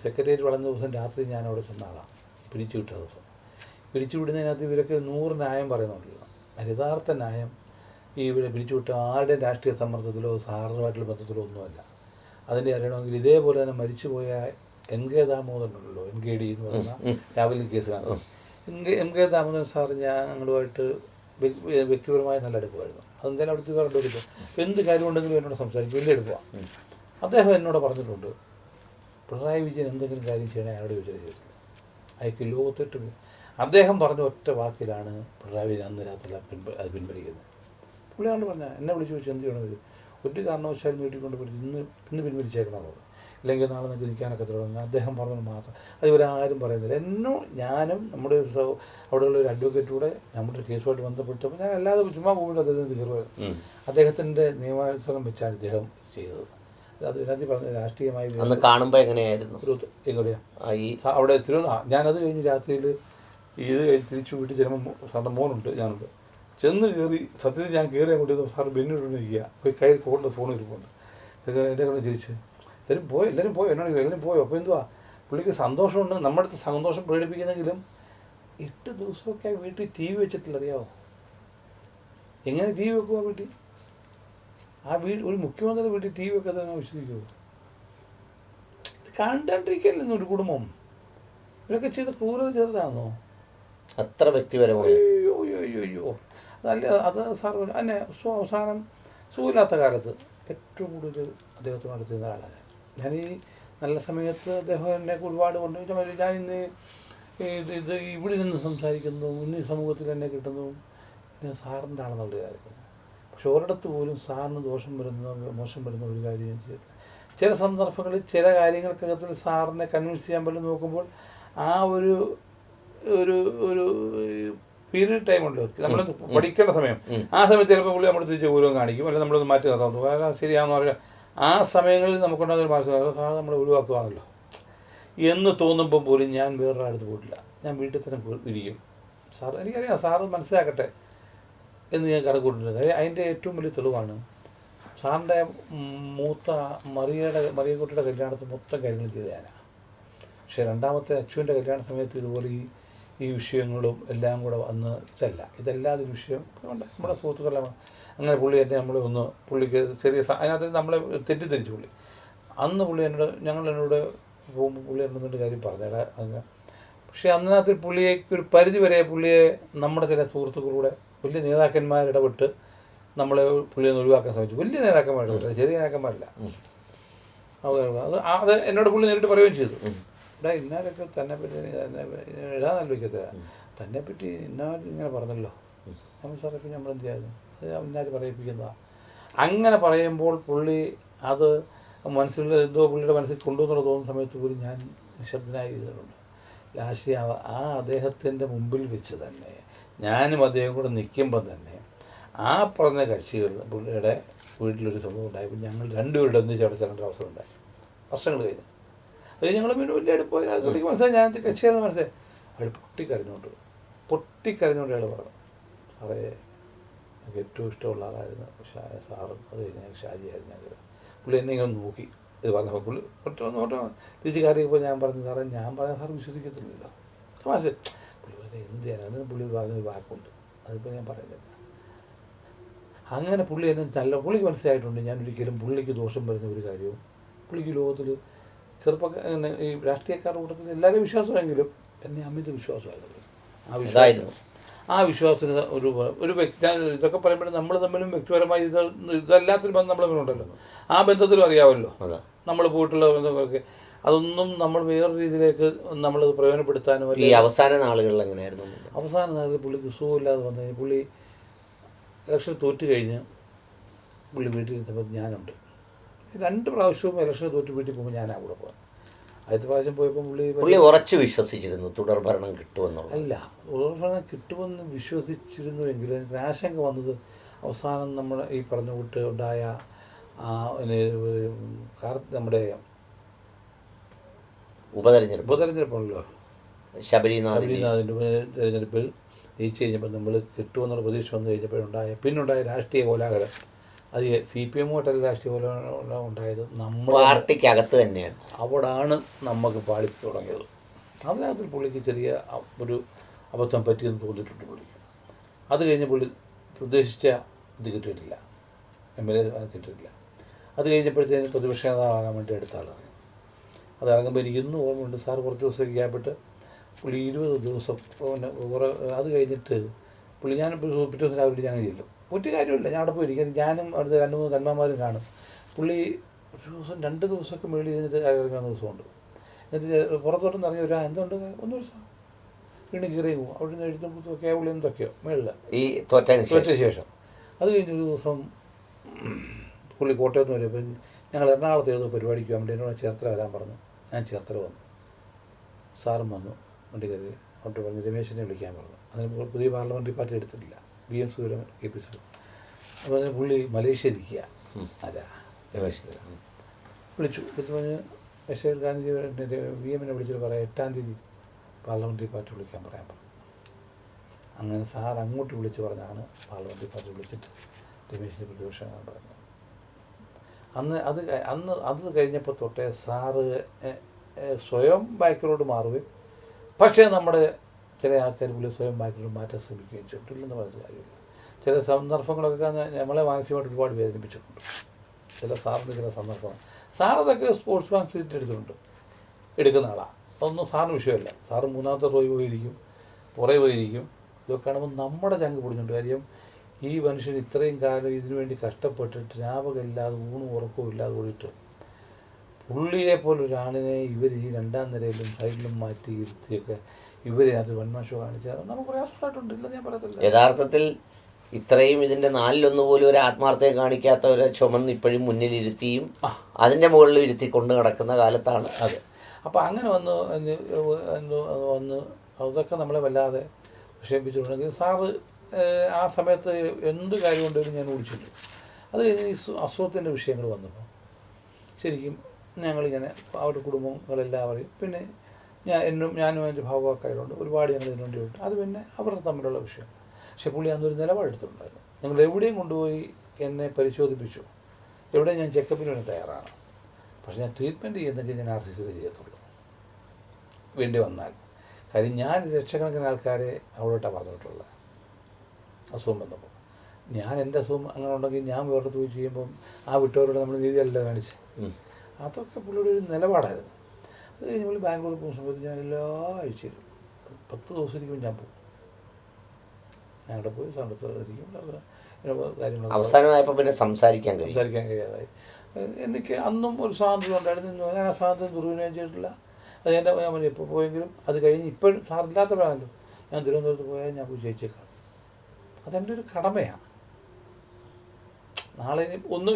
സെക്രട്ടേറിയറ്റ് വളർന്ന ദിവസം രാത്രി ഞാൻ അവിടെ ചെന്നാളാണ് പിരിച്ചു വിട്ട ദിവസം. പിരിച്ചു വിടുന്നതിനകത്ത് ഇവരൊക്കെ 100 ന്യായം പറയുന്നുണ്ടല്ലോ. യഥാർത്ഥ ന്യായം ഈ ഇവിടെ പിരിച്ചുവിട്ട ആരുടെ രാഷ്ട്രീയ സമ്മർദ്ദത്തിലോ സാറിനുമായിട്ടുള്ള ബന്ധത്തിലോ ഒന്നുമല്ല. അതിൻ്റെ അറിയണമെങ്കിൽ ഇതേപോലെ തന്നെ മരിച്ചുപോയ NK ദാമോദരനുണ്ടല്ലോ, NKD എന്ന് പറയുന്ന രാവിലെ കേസിലാണ്. NK ദാമോദരൻ സാർ ഞങ്ങളുമായിട്ട് വ്യക്തിപരമായ നല്ല അടുപ്പമായിരുന്നു. അതെന്തായാലും അവിടുത്തെ കണ്ടുപിടിക്കും. എന്ത് കാര്യമുണ്ടെങ്കിലും എന്നോട് സംസാരിക്കും, വലിയ എടുക്കുക. അദ്ദേഹം എന്നോട് പറഞ്ഞിട്ടുണ്ട്, പിണറായി വിജയൻ എന്തെങ്കിലും കാര്യം ചെയ്യണേ അയാളോട് ചോദിച്ചില്ല. അയാൾക്ക് ലോകത്തെട്ട് അദ്ദേഹം പറഞ്ഞ ഒറ്റ വാക്കിലാണ് പിണറായി വിജയൻ അന്ന് രാത്രി അത് പിൻവലിക്കുന്നത്. പുള്ളിയാണ്ട് പറഞ്ഞാൽ എന്നെ വിളിച്ച് ചോദിച്ചു എന്ത് ചെയ്യണമെങ്കിൽ ഒരു കാരണവശാലും വീട്ടിൽ കൊണ്ട് പോയി ഇന്ന് പിൻവലിച്ചേക്കണമെന്ന്. ഇല്ലെങ്കിൽ നാളെ നിങ്ങൾക്ക് നിൽക്കാനൊക്കെ തുടങ്ങും. അദ്ദേഹം പറഞ്ഞത് മാത്രം അത് ഇവരാരും പറയുന്നില്ല. ഞാനും നമ്മുടെ അവിടെയുള്ള ഒരു അഡ്വക്കേറ്റൂടെ നമ്മുടെ കേസുമായിട്ട് ബന്ധപ്പെട്ടപ്പോൾ ഞാൻ അല്ലാതെ ചുമ്മാ പോകുമ്പോൾ അദ്ദേഹത്തിന് കയറുമായിരുന്നു. അദ്ദേഹത്തിൻ്റെ നിയമാനുസരണം വെച്ചാണ് ഇദ്ദേഹം ചെയ്തത്. അത് ഇതിനകത്ത് പറഞ്ഞ രാഷ്ട്രീയമായി കാണുമ്പോൾ എങ്ങനെയായിരുന്നു എങ്ങനെയാണ് അവിടെ ഞാനത് കഴിഞ്ഞ് രാത്രിയിൽ ഇത് കഴിഞ്ഞ് തിരിച്ചു വീട്ടിൽ ചെല്ലുമ്പോൾ സാറിൻ്റെ മോനുണ്ട്, ഞാനുണ്ട്. ചെന്ന് കയറി സത്യത്തിൽ ഞാൻ കയറി അങ്ങോട്ട് സാർ ബെന്നിട്ടിരിക്കുക. പോയി കയ്യിൽ ഫോണിൻ്റെ ഫോൺ ഇരിപ്പുണ്ട്. എൻ്റെ കൊണ്ട് ചിരിച്ച് എല്ലാവരും പോയി എന്നോട് എല്ലാവരും പോയോ? അപ്പോൾ എന്തുവാ പുള്ളിക്ക് സന്തോഷമുണ്ട്, നമ്മുടെ അടുത്ത് സന്തോഷം പ്രകടിപ്പിക്കുന്നെങ്കിലും 8 ദിവസമൊക്കെ വീട്ടിൽ TV വെച്ചിട്ടില്ല. അറിയാമോ എങ്ങനെ TV വെക്കുക വീട്ടിൽ? ആ ഒരു മുഖ്യമന്ത്രിയുടെ വീട്ടിൽ TV വെക്കാതെ വിശ്വസിക്കുമോ? കണ്ടിരിക്കല്ലെന്ന് ഒരു കുടുംബം ഇവരൊക്കെ ചെയ്ത ക്രൂരത ചെറുതാണോ? അത്ര വ്യക്തിപരമായി. അയ്യോ അയ്യോ അയ്യോ അയ്യോ അതല്ല അത് സാർ എന്നെ അവസാനം സുഖമില്ലാത്ത കാലത്ത് ഏറ്റവും കൂടുതൽ അദ്ദേഹത്തോട് അടുത്തിരുന്ന ആളാണ് ഞാൻ. ഈ നല്ല സമയത്ത് അദ്ദേഹം എന്നെ ഒരുപാട് കൊണ്ട് ഞാൻ ഇന്ന് ഇത് ഇവിടെ നിന്ന് സംസാരിക്കുന്നതും ഇന്ന് സമൂഹത്തിൽ എന്നെ കിട്ടുന്നതും ഞാൻ സാറിൻ്റെ ആണെന്നുള്ള കാര്യത്തിൽ. പക്ഷെ ഒരിടത്ത് പോലും സാറിന് ദോഷം വരുന്ന മോശം വരുന്ന ഒരു കാര്യം ഞാൻ ചെയ്തില്ല. ചില സന്ദർഭങ്ങളിൽ ചില കാര്യങ്ങൾക്കകത്തിൽ സാറിനെ കൺവിൻസ് ചെയ്യാൻ പറ്റും നോക്കുമ്പോൾ ആ ഒരു ഒരു ഒരു പീരീഡ് ടൈം ഉണ്ട് നമ്മൾ പഠിക്കേണ്ട സമയം. ആ സമയത്ത് ചിലപ്പോൾ പുള്ളി നമ്മുടെ തിരിച്ച് ഗൗരവം കാണിക്കും, അല്ലെങ്കിൽ നമ്മളൊന്ന് മാറ്റി നിർത്താൻ തോന്നും. ശരിയാണെന്ന് പറയാം. ആ സമയങ്ങളിൽ നമുക്കുണ്ടാകുന്ന മനസ്സിലാകും സാർ നമ്മളെ ഒഴിവാക്കുവാണല്ലോ എന്ന് തോന്നുമ്പോൾ പോലും ഞാൻ വേറൊരാടുത്ത് പോയിട്ടില്ല. ഞാൻ വീട്ടിൽ തന്നെ ഇരിക്കും. സാർ എനിക്കറിയാം സാറ് മനസ്സിലാക്കട്ടെ എന്ന് ഞാൻ കടക്കൂട്ടില്ല. കാര്യം അതിൻ്റെ ഏറ്റവും വലിയ തെളിവാണ് സാറിൻ്റെ മൂത്ത മറിയക്കുട്ടിയുടെ കല്യാണത്തിൽ മൊത്തം കാര്യങ്ങളും ചെയ്ത് ഞാനാണ്. പക്ഷേ രണ്ടാമത്തെ അച്ചുവിൻ്റെ കല്യാണ സമയത്ത് ഇതുപോലെ ഈ വിഷയങ്ങളും എല്ലാം കൂടെ വന്ന് ഇതല്ലാതെ വിഷയം നമ്മുടെ സുഹൃത്തുക്കളെല്ലാം അങ്ങനെ പുള്ളി എന്നെ പുള്ളിക്ക് ചെറിയ അതിനകത്ത് നമ്മളെ തെറ്റിദ്ധരിച്ചു പുള്ളി. അന്ന് പുള്ളി എന്നോട് പോകുമ്പോൾ പുള്ളി എന്നോട് കാര്യം പറഞ്ഞേടാ അങ്ങനെ. പക്ഷേ അതിനകത്ത് പുള്ളിയെ ഒരു പരിധി വരെ പുള്ളിയെ നമ്മുടെ ചില സുഹൃത്തുക്കളൂടെ വലിയ നേതാക്കന്മാരിടപെട്ട് നമ്മളെ പുള്ളിയെ ഒഴിവാക്കാൻ ശ്രമിച്ചു. വലിയ നേതാക്കന്മാരിടപെട്ട്, ചെറിയ നേതാക്കന്മാരില്ല. അത് എന്നോട് പുള്ളി നേരിട്ട് പറയുകയും ചെയ്തു. ഇവിടെ ഇന്നാലൊക്കെ തന്നെപ്പറ്റി എഴുതാൻ ആലോചിക്കത്തില്ല, തന്നെപ്പറ്റി ഇന്നാലും ഇങ്ങനെ പറഞ്ഞല്ലോ നമ്മൾ സാറൊക്കെ നമ്മൾ എന്ത് ചെയ്യായിരുന്നു, അത് ഇന്നാല് പറയിപ്പിക്കുന്നതാണ്. അങ്ങനെ പറയുമ്പോൾ പുള്ളി അത് മനസ്സിൽ എന്തോ പുള്ളിയുടെ മനസ്സിൽ കൊണ്ടുവന്നുള്ള തോന്നുന്ന സമയത്ത് പോലും ഞാൻ നിശബ്ദനായി ചെയ്തിട്ടുണ്ട്. ലാസ്റ്റ് അദ്ദേഹത്തിൻ്റെ മുമ്പിൽ വെച്ച് തന്നെ ഞാനും അദ്ദേഹം കൂടെ നിൽക്കുമ്പം തന്നെ ആ പറഞ്ഞ കക്ഷികൾ പുള്ളിയുടെ വീട്ടിലൊരു സംഭവം ഉണ്ടായപ്പോൾ ഞങ്ങൾ രണ്ടുപേരുടെ ഒന്നിച്ച് അവിടെ ചെല്ലേണ്ട അവസരം ഉണ്ടായി. വർഷങ്ങൾ കഴിഞ്ഞ് അത് ഞങ്ങൾ പിന്നെ വലിയ അടുപ്പോയി പുള്ളിക്ക് മനസ്സിലായി ഞാൻ കക്ഷിയാണെന്ന് മനസ്സിലായി. അയാൾ പൊട്ടിക്കരഞ്ഞുകൊണ്ട് അയാൾ പറഞ്ഞു, സാറേ എനിക്ക് ഏറ്റവും ഇഷ്ടമുള്ള ആളായിരുന്നു സാറും, അത് കഴിഞ്ഞ് ഞാൻ ഷാജിയായിരുന്നു. ഞങ്ങൾ പുള്ളി എന്നെ ഇങ്ങനെ നോക്കി ഇത് പറഞ്ഞപ്പോൾ പുള്ളി തിരിച്ച് കയറിയപ്പോൾ ഞാൻ പറഞ്ഞു, സാറേ ഞാൻ പറയാൻ സാർ വിശ്വസിക്കത്തില്ലല്ലോ. മനസ്സിൽ പുള്ളി പറഞ്ഞാൽ എന്ത് ചെയ്യാൻ അതിന് പുള്ളി പറഞ്ഞൊരു വാക്കുണ്ട്, അതിപ്പോൾ ഞാൻ പറയുന്നില്ല. അങ്ങനെ പുള്ളി എന്നെ പുള്ളിക്ക് മനസ്സിലായിട്ടുണ്ട് ഞാൻ ഒരിക്കലും പുള്ളിക്ക് ദോഷം വരുന്ന ഒരു കാര്യവും പുള്ളിക്ക് ലോകത്തിൽ ചെറുപ്പക്കാർ ഈ രാഷ്ട്രീയക്കാരുടെ കൂട്ടത്തിൽ എല്ലാവരും വിശ്വാസമെങ്കിലും എന്നെ അമിത വിശ്വാസമായിരുന്നു. ആ വിശ്വാസത്തിന് ഒരു വ്യക്തി ഇതൊക്കെ പറയുമ്പോൾ നമ്മൾ തമ്മിലും വ്യക്തിപരമായി ഇതല്ലാത്തൊരു ബന്ധം നമ്മൾ തമ്മിലുണ്ടല്ലോ. ആ ബന്ധത്തിലും അറിയാമല്ലോ നമ്മൾ പോയിട്ടുള്ള ബന്ധങ്ങളൊക്കെ. അതൊന്നും നമ്മൾ വേറെ രീതിയിലേക്ക് നമ്മൾ പ്രയോജനപ്പെടുത്താനും ഈ അവസാന നാളുകളിൽ എങ്ങനെയായിരുന്നു? അവസാന നാളുകളിൽ പുള്ളിക്ക് സുഖമില്ലാതെ വന്നു കഴിഞ്ഞാൽ പുള്ളി ഇലക്ഷൻ തോറ്റ് കഴിഞ്ഞ് പുള്ളി വീട്ടിൽ ഇരുന്നപ്പോൾ ഞാനുണ്ട്. 2 പ്രാവശ്യവും ഇലക്ഷൻ തോറ്റ് വീട്ടിൽ പോകുമ്പോൾ ഞാനാണ് കൂടെ പോകാൻ. ആദ്യത്തെ പ്രാവശ്യം പോയപ്പോൾ പുള്ളി ഉറച്ചു വിശ്വസിച്ചിരുന്നു തുടർഭരണം കിട്ടുമെന്നുള്ളത്. അല്ല, തുടർഭരണം കിട്ടുമെന്ന് വിശ്വസിച്ചിരുന്നു എങ്കിലും എനിക്ക് ആശങ്ക വന്നത് അവസാനം നമ്മൾ ഈ പറഞ്ഞ കൂട്ട് ഉണ്ടായ നമ്മുടെ ഉപതെരഞ്ഞെടുപ്പുണ്ടല്ലോ, ശബരിനാഥിൻ്റെ ഉപതെരഞ്ഞെടുപ്പിൽ ജയിച്ചു കഴിഞ്ഞപ്പോൾ നമ്മൾ കിട്ടുമെന്നുള്ള പ്രതീക്ഷ വന്നു കഴിഞ്ഞപ്പോഴുണ്ടായ പിന്നുണ്ടായ രാഷ്ട്രീയ കോലാഹലം, അത് CPM-ആയിട്ടല്ല രാഷ്ട്രീയ കോലാഹലം ഉണ്ടായത് നമ്മൾ പാർട്ടിക്കകത്ത് തന്നെയാണ്. അവിടാണ് നമുക്ക് പാളിച്ച് തുടങ്ങിയത്. അതിനകത്ത് പുള്ളിക്ക് ചെറിയ ഒരു അബദ്ധം പറ്റിയെന്ന് തോന്നിയിട്ടുണ്ട് പുള്ളിക്ക്. അത് കഴിഞ്ഞ് പുള്ളി ഉദ്ദേശിച്ച ഇത് കിട്ടിയിട്ടില്ല, MLA കിട്ടിയിട്ടില്ല. അത് കഴിഞ്ഞപ്പോഴത്തേന് പ്രതിപക്ഷ നേതാവാകാൻ വേണ്ടി എടുത്ത ആളാണ്. അത് ഇറങ്ങുമ്പോൾ എനിക്ക് ഇന്നും ഓർമ്മയുണ്ട്, സാർ കുറച്ച് ദിവസത്തേക്ക് ക്യാപ്പിട്ട് പുള്ളി 20 ദിവസം അത് കഴിഞ്ഞിട്ട് പുള്ളി ഞാൻ പിറ്റേ ദിവസം രാവിലെ ഞാൻ ചെല്ലും. ഒറ്റ കാര്യമില്ല, ഞാൻ അവിടെ പോയിരിക്കും. ഞാനും അവിടുത്തെ 2-3 കന്മാന്മാരും കാണും. പുള്ളി ഒരു ദിവസം 2 ദിവസമൊക്കെ മേളിൽ കഴിഞ്ഞിട്ട് ഇറങ്ങുന്ന ദിവസമുണ്ട്. എന്നിട്ട് പുറത്തോട്ടൊന്നും ഇറങ്ങി എന്തുകൊണ്ട് ഒന്നും ദിവസം വീണ്ടും കയറി പോകും. അവിടെ നിന്ന് എഴുതുമ്പോഴൊക്കെ പുള്ളി എന്തൊക്കെയോ മേളിൽ ഈ തോറ്റ ശേഷം. അത് കഴിഞ്ഞൊരു ദിവസം പുള്ളി കോട്ടയത്ത് വരും. അപ്പം ഞങ്ങൾ എറണാകുളത്ത് ഏതോ പരിപാടിക്ക് വേണ്ടി എന്നോട് ചേർത്തല വരാൻ പറഞ്ഞു. ഞാൻ ചേർത്തല വന്നു. സാറും വന്നു, വണ്ടി കയറി അവിടെ പറഞ്ഞ് രമേശിനെ വിളിക്കാൻ പറഞ്ഞു. അതിന് പുതിയ പാർലമെൻ്ററി പാർട്ടി എടുത്തിട്ടില്ല, BM സുരേന്ദ്രൻ KPC. അപ്പോൾ പറഞ്ഞ് പുള്ളി മലേഷ്യ ഇരിക്കുക. അല്ല, രമേശ് വിളിച്ചു പറഞ്ഞ് ഗാന്ധി VM-നെ വിളിച്ചിട്ട് പറയാം 8-ാം തീയതി പാർലമെൻ്ററി പാർട്ടി വിളിക്കാൻ പറയാൻ പറഞ്ഞു. അങ്ങനെ സാർ അങ്ങോട്ട് വിളിച്ച് പറഞ്ഞാണ് പാർലമെൻ്ററി പാർട്ടി വിളിച്ചിട്ട് രമേശിനെ പ്രതിപക്ഷം പറഞ്ഞത്. അത് കഴിഞ്ഞപ്പോൾ തൊട്ടേ സാറ് സ്വയം ബാക്കിലോട്ട് മാറുകയും, പക്ഷേ നമ്മുടെ ചില ആൾക്കാർ പുള്ളി സ്വയം ബാക്കിലോട്ട് മാറ്റാൻ ശ്രമിക്കുകയും ചെയ്തിട്ടില്ലെന്ന് പറഞ്ഞ കാര്യമില്ല. ചില സന്ദർഭങ്ങളൊക്കെ നമ്മളെ മാനസികമായിട്ട് ഒരുപാട് വേദനിപ്പിച്ചിട്ടുണ്ട്. ചില സാറിൻ്റെ ചില സന്ദർഭങ്ങൾ. സാറതൊക്കെ സ്പോർട്സ് മാൻ സ്പിരിറ്റ് എടുത്തിട്ടുണ്ട്. എടുക്കുന്ന ആളാണ്. അതൊന്നും സാറിന് വിഷയമല്ല. സാറ് മൂന്നാമത്തെ റോയിൽ പോയിരിക്കും, പുറകെ പോയിരിക്കും. ഇതൊക്കെ കാണുമ്പോൾ നമ്മുടെ ചങ്ക് പൊടിഞ്ഞുണ്ട്. കാര്യം ഈ മനുഷ്യൻ ഇത്രയും കാലം ഇതിനു വേണ്ടി കഷ്ടപ്പെട്ടിട്ട് രാപകമില്ലാതെ ഊണും ഉറക്കവും ഇല്ലാതെ കൂടിയിട്ട് പുള്ളിയെ പോലൊരാളിനെ ഇവർ ഈ രണ്ടാം നിരയിലും സൈഡിലും മാറ്റി ഇരുത്തിയൊക്കെ ഇവരതിനകത്ത് വൺമാഷോ കാണിച്ചാൽ നമുക്ക് പ്രയാസമായിട്ടുണ്ട്. ഇല്ലെന്ന് ഞാൻ പറയത്തില്ല. യഥാർത്ഥത്തിൽ ഇത്രയും ഇതിൻ്റെ നാലിലൊന്നു പോലും ഒരു ആത്മാർത്ഥത കാണിക്കാത്തവരെ ചുമന്ന് ഇപ്പോഴും മുന്നിലിരുത്തിയും അതിൻ്റെ മുകളിൽ ഇരുത്തി കൊണ്ട് നടക്കുന്ന കാലത്താണ്. അതെ. അപ്പോൾ അങ്ങനെ വന്ന് അതൊക്കെ നമ്മളെ വല്ലാതെ വിഷമിപ്പിച്ചിട്ടുണ്ടെങ്കിൽ സാറ് ആ സമയത്ത് എന്ത് കാര്യം കൊണ്ടുവരും ഞാൻ വിളിച്ചിട്ടു. അത് കഴിഞ്ഞ് ഈ അസുഖത്തിൻ്റെ വിഷയങ്ങൾ വന്നപ്പോൾ ശരിക്കും ഞങ്ങളിങ്ങനെ അവരുടെ കുടുംബങ്ങളെല്ലാവരെയും പിന്നെ ഞാനും എൻ്റെ ഭാഗവാക്കായതുകൊണ്ട് ഒരുപാട് ഞങ്ങൾ ഇതിനു വേണ്ടി വിട്ടു. അത് പിന്നെ അവരുടെ തമ്മിലുള്ള വിഷയം. പക്ഷെ പുള്ളി അന്നൊരു നിലപാടെടുത്തിട്ടുണ്ടായിരുന്നു. ഞങ്ങൾ എവിടെയും കൊണ്ടുപോയി എന്നെ പരിശോധിപ്പിച്ചു. എവിടെയും ഞാൻ ചെക്കപ്പിന് വേണ്ടി തയ്യാറാണ്. പക്ഷെ ഞാൻ ട്രീറ്റ്മെൻറ്റ് ചെയ്യുന്നെങ്കിൽ ഞാൻ RCC ചെയ്യത്തുള്ളൂ വേണ്ടി വന്നാൽ. കാര്യം ഞാൻ ലക്ഷക്കണക്കിന് ആൾക്കാരെ അവിടോട്ടാണ് പറഞ്ഞിട്ടുള്ളത് അസുഖം വന്നപ്പോൾ. ഞാൻ എൻ്റെ അസുഖം അങ്ങനെ ഉണ്ടെങ്കിൽ ഞാൻ വേറെ പോയി ചെയ്യുമ്പം ആ വിട്ടവരോട് നമ്മൾ നീതിയല്ല കാണിച്ച്. അതൊക്കെ പുള്ളിയുടെ ഒരു നിലപാടായിരുന്നു. അത് കഴിഞ്ഞ് പുള്ളി ബാംഗ്ലൂർ പോകുന്ന സമയത്ത് ഞാൻ എല്ലാ ആഴ്ചയിലും 10 ദിവസത്തിരിക്കുമ്പോൾ ഞാൻ പോകും. ഞാൻ അവിടെ പോയി സാമ്പത്തികരിക്കും കാര്യങ്ങൾ. അവസാനമായപ്പോൾ പിന്നെ സംസാരിക്കാൻ കഴിയാതായി. എനിക്ക് അന്നും ഒരു സ്വാതന്ത്ര്യം ഉണ്ടായിരുന്നു. ഞാൻ ആ സ്വാതന്ത്ര്യം ദുർവിനിയോഗം ചെയ്തിട്ടില്ല. അത് എൻ്റെ ഞാൻ എപ്പോൾ പോയെങ്കിലും അത് കഴിഞ്ഞ് ഇപ്പോഴും സാറില്ലാത്തപ്പോഴാണല്ലോ ഞാൻ തിരുവനന്തപുരത്ത് പോയാൽ ഞാൻ പോയി ജയിച്ചേക്കാം. അതെൻ്റെ ഒരു കടമയാണ്. നാളെ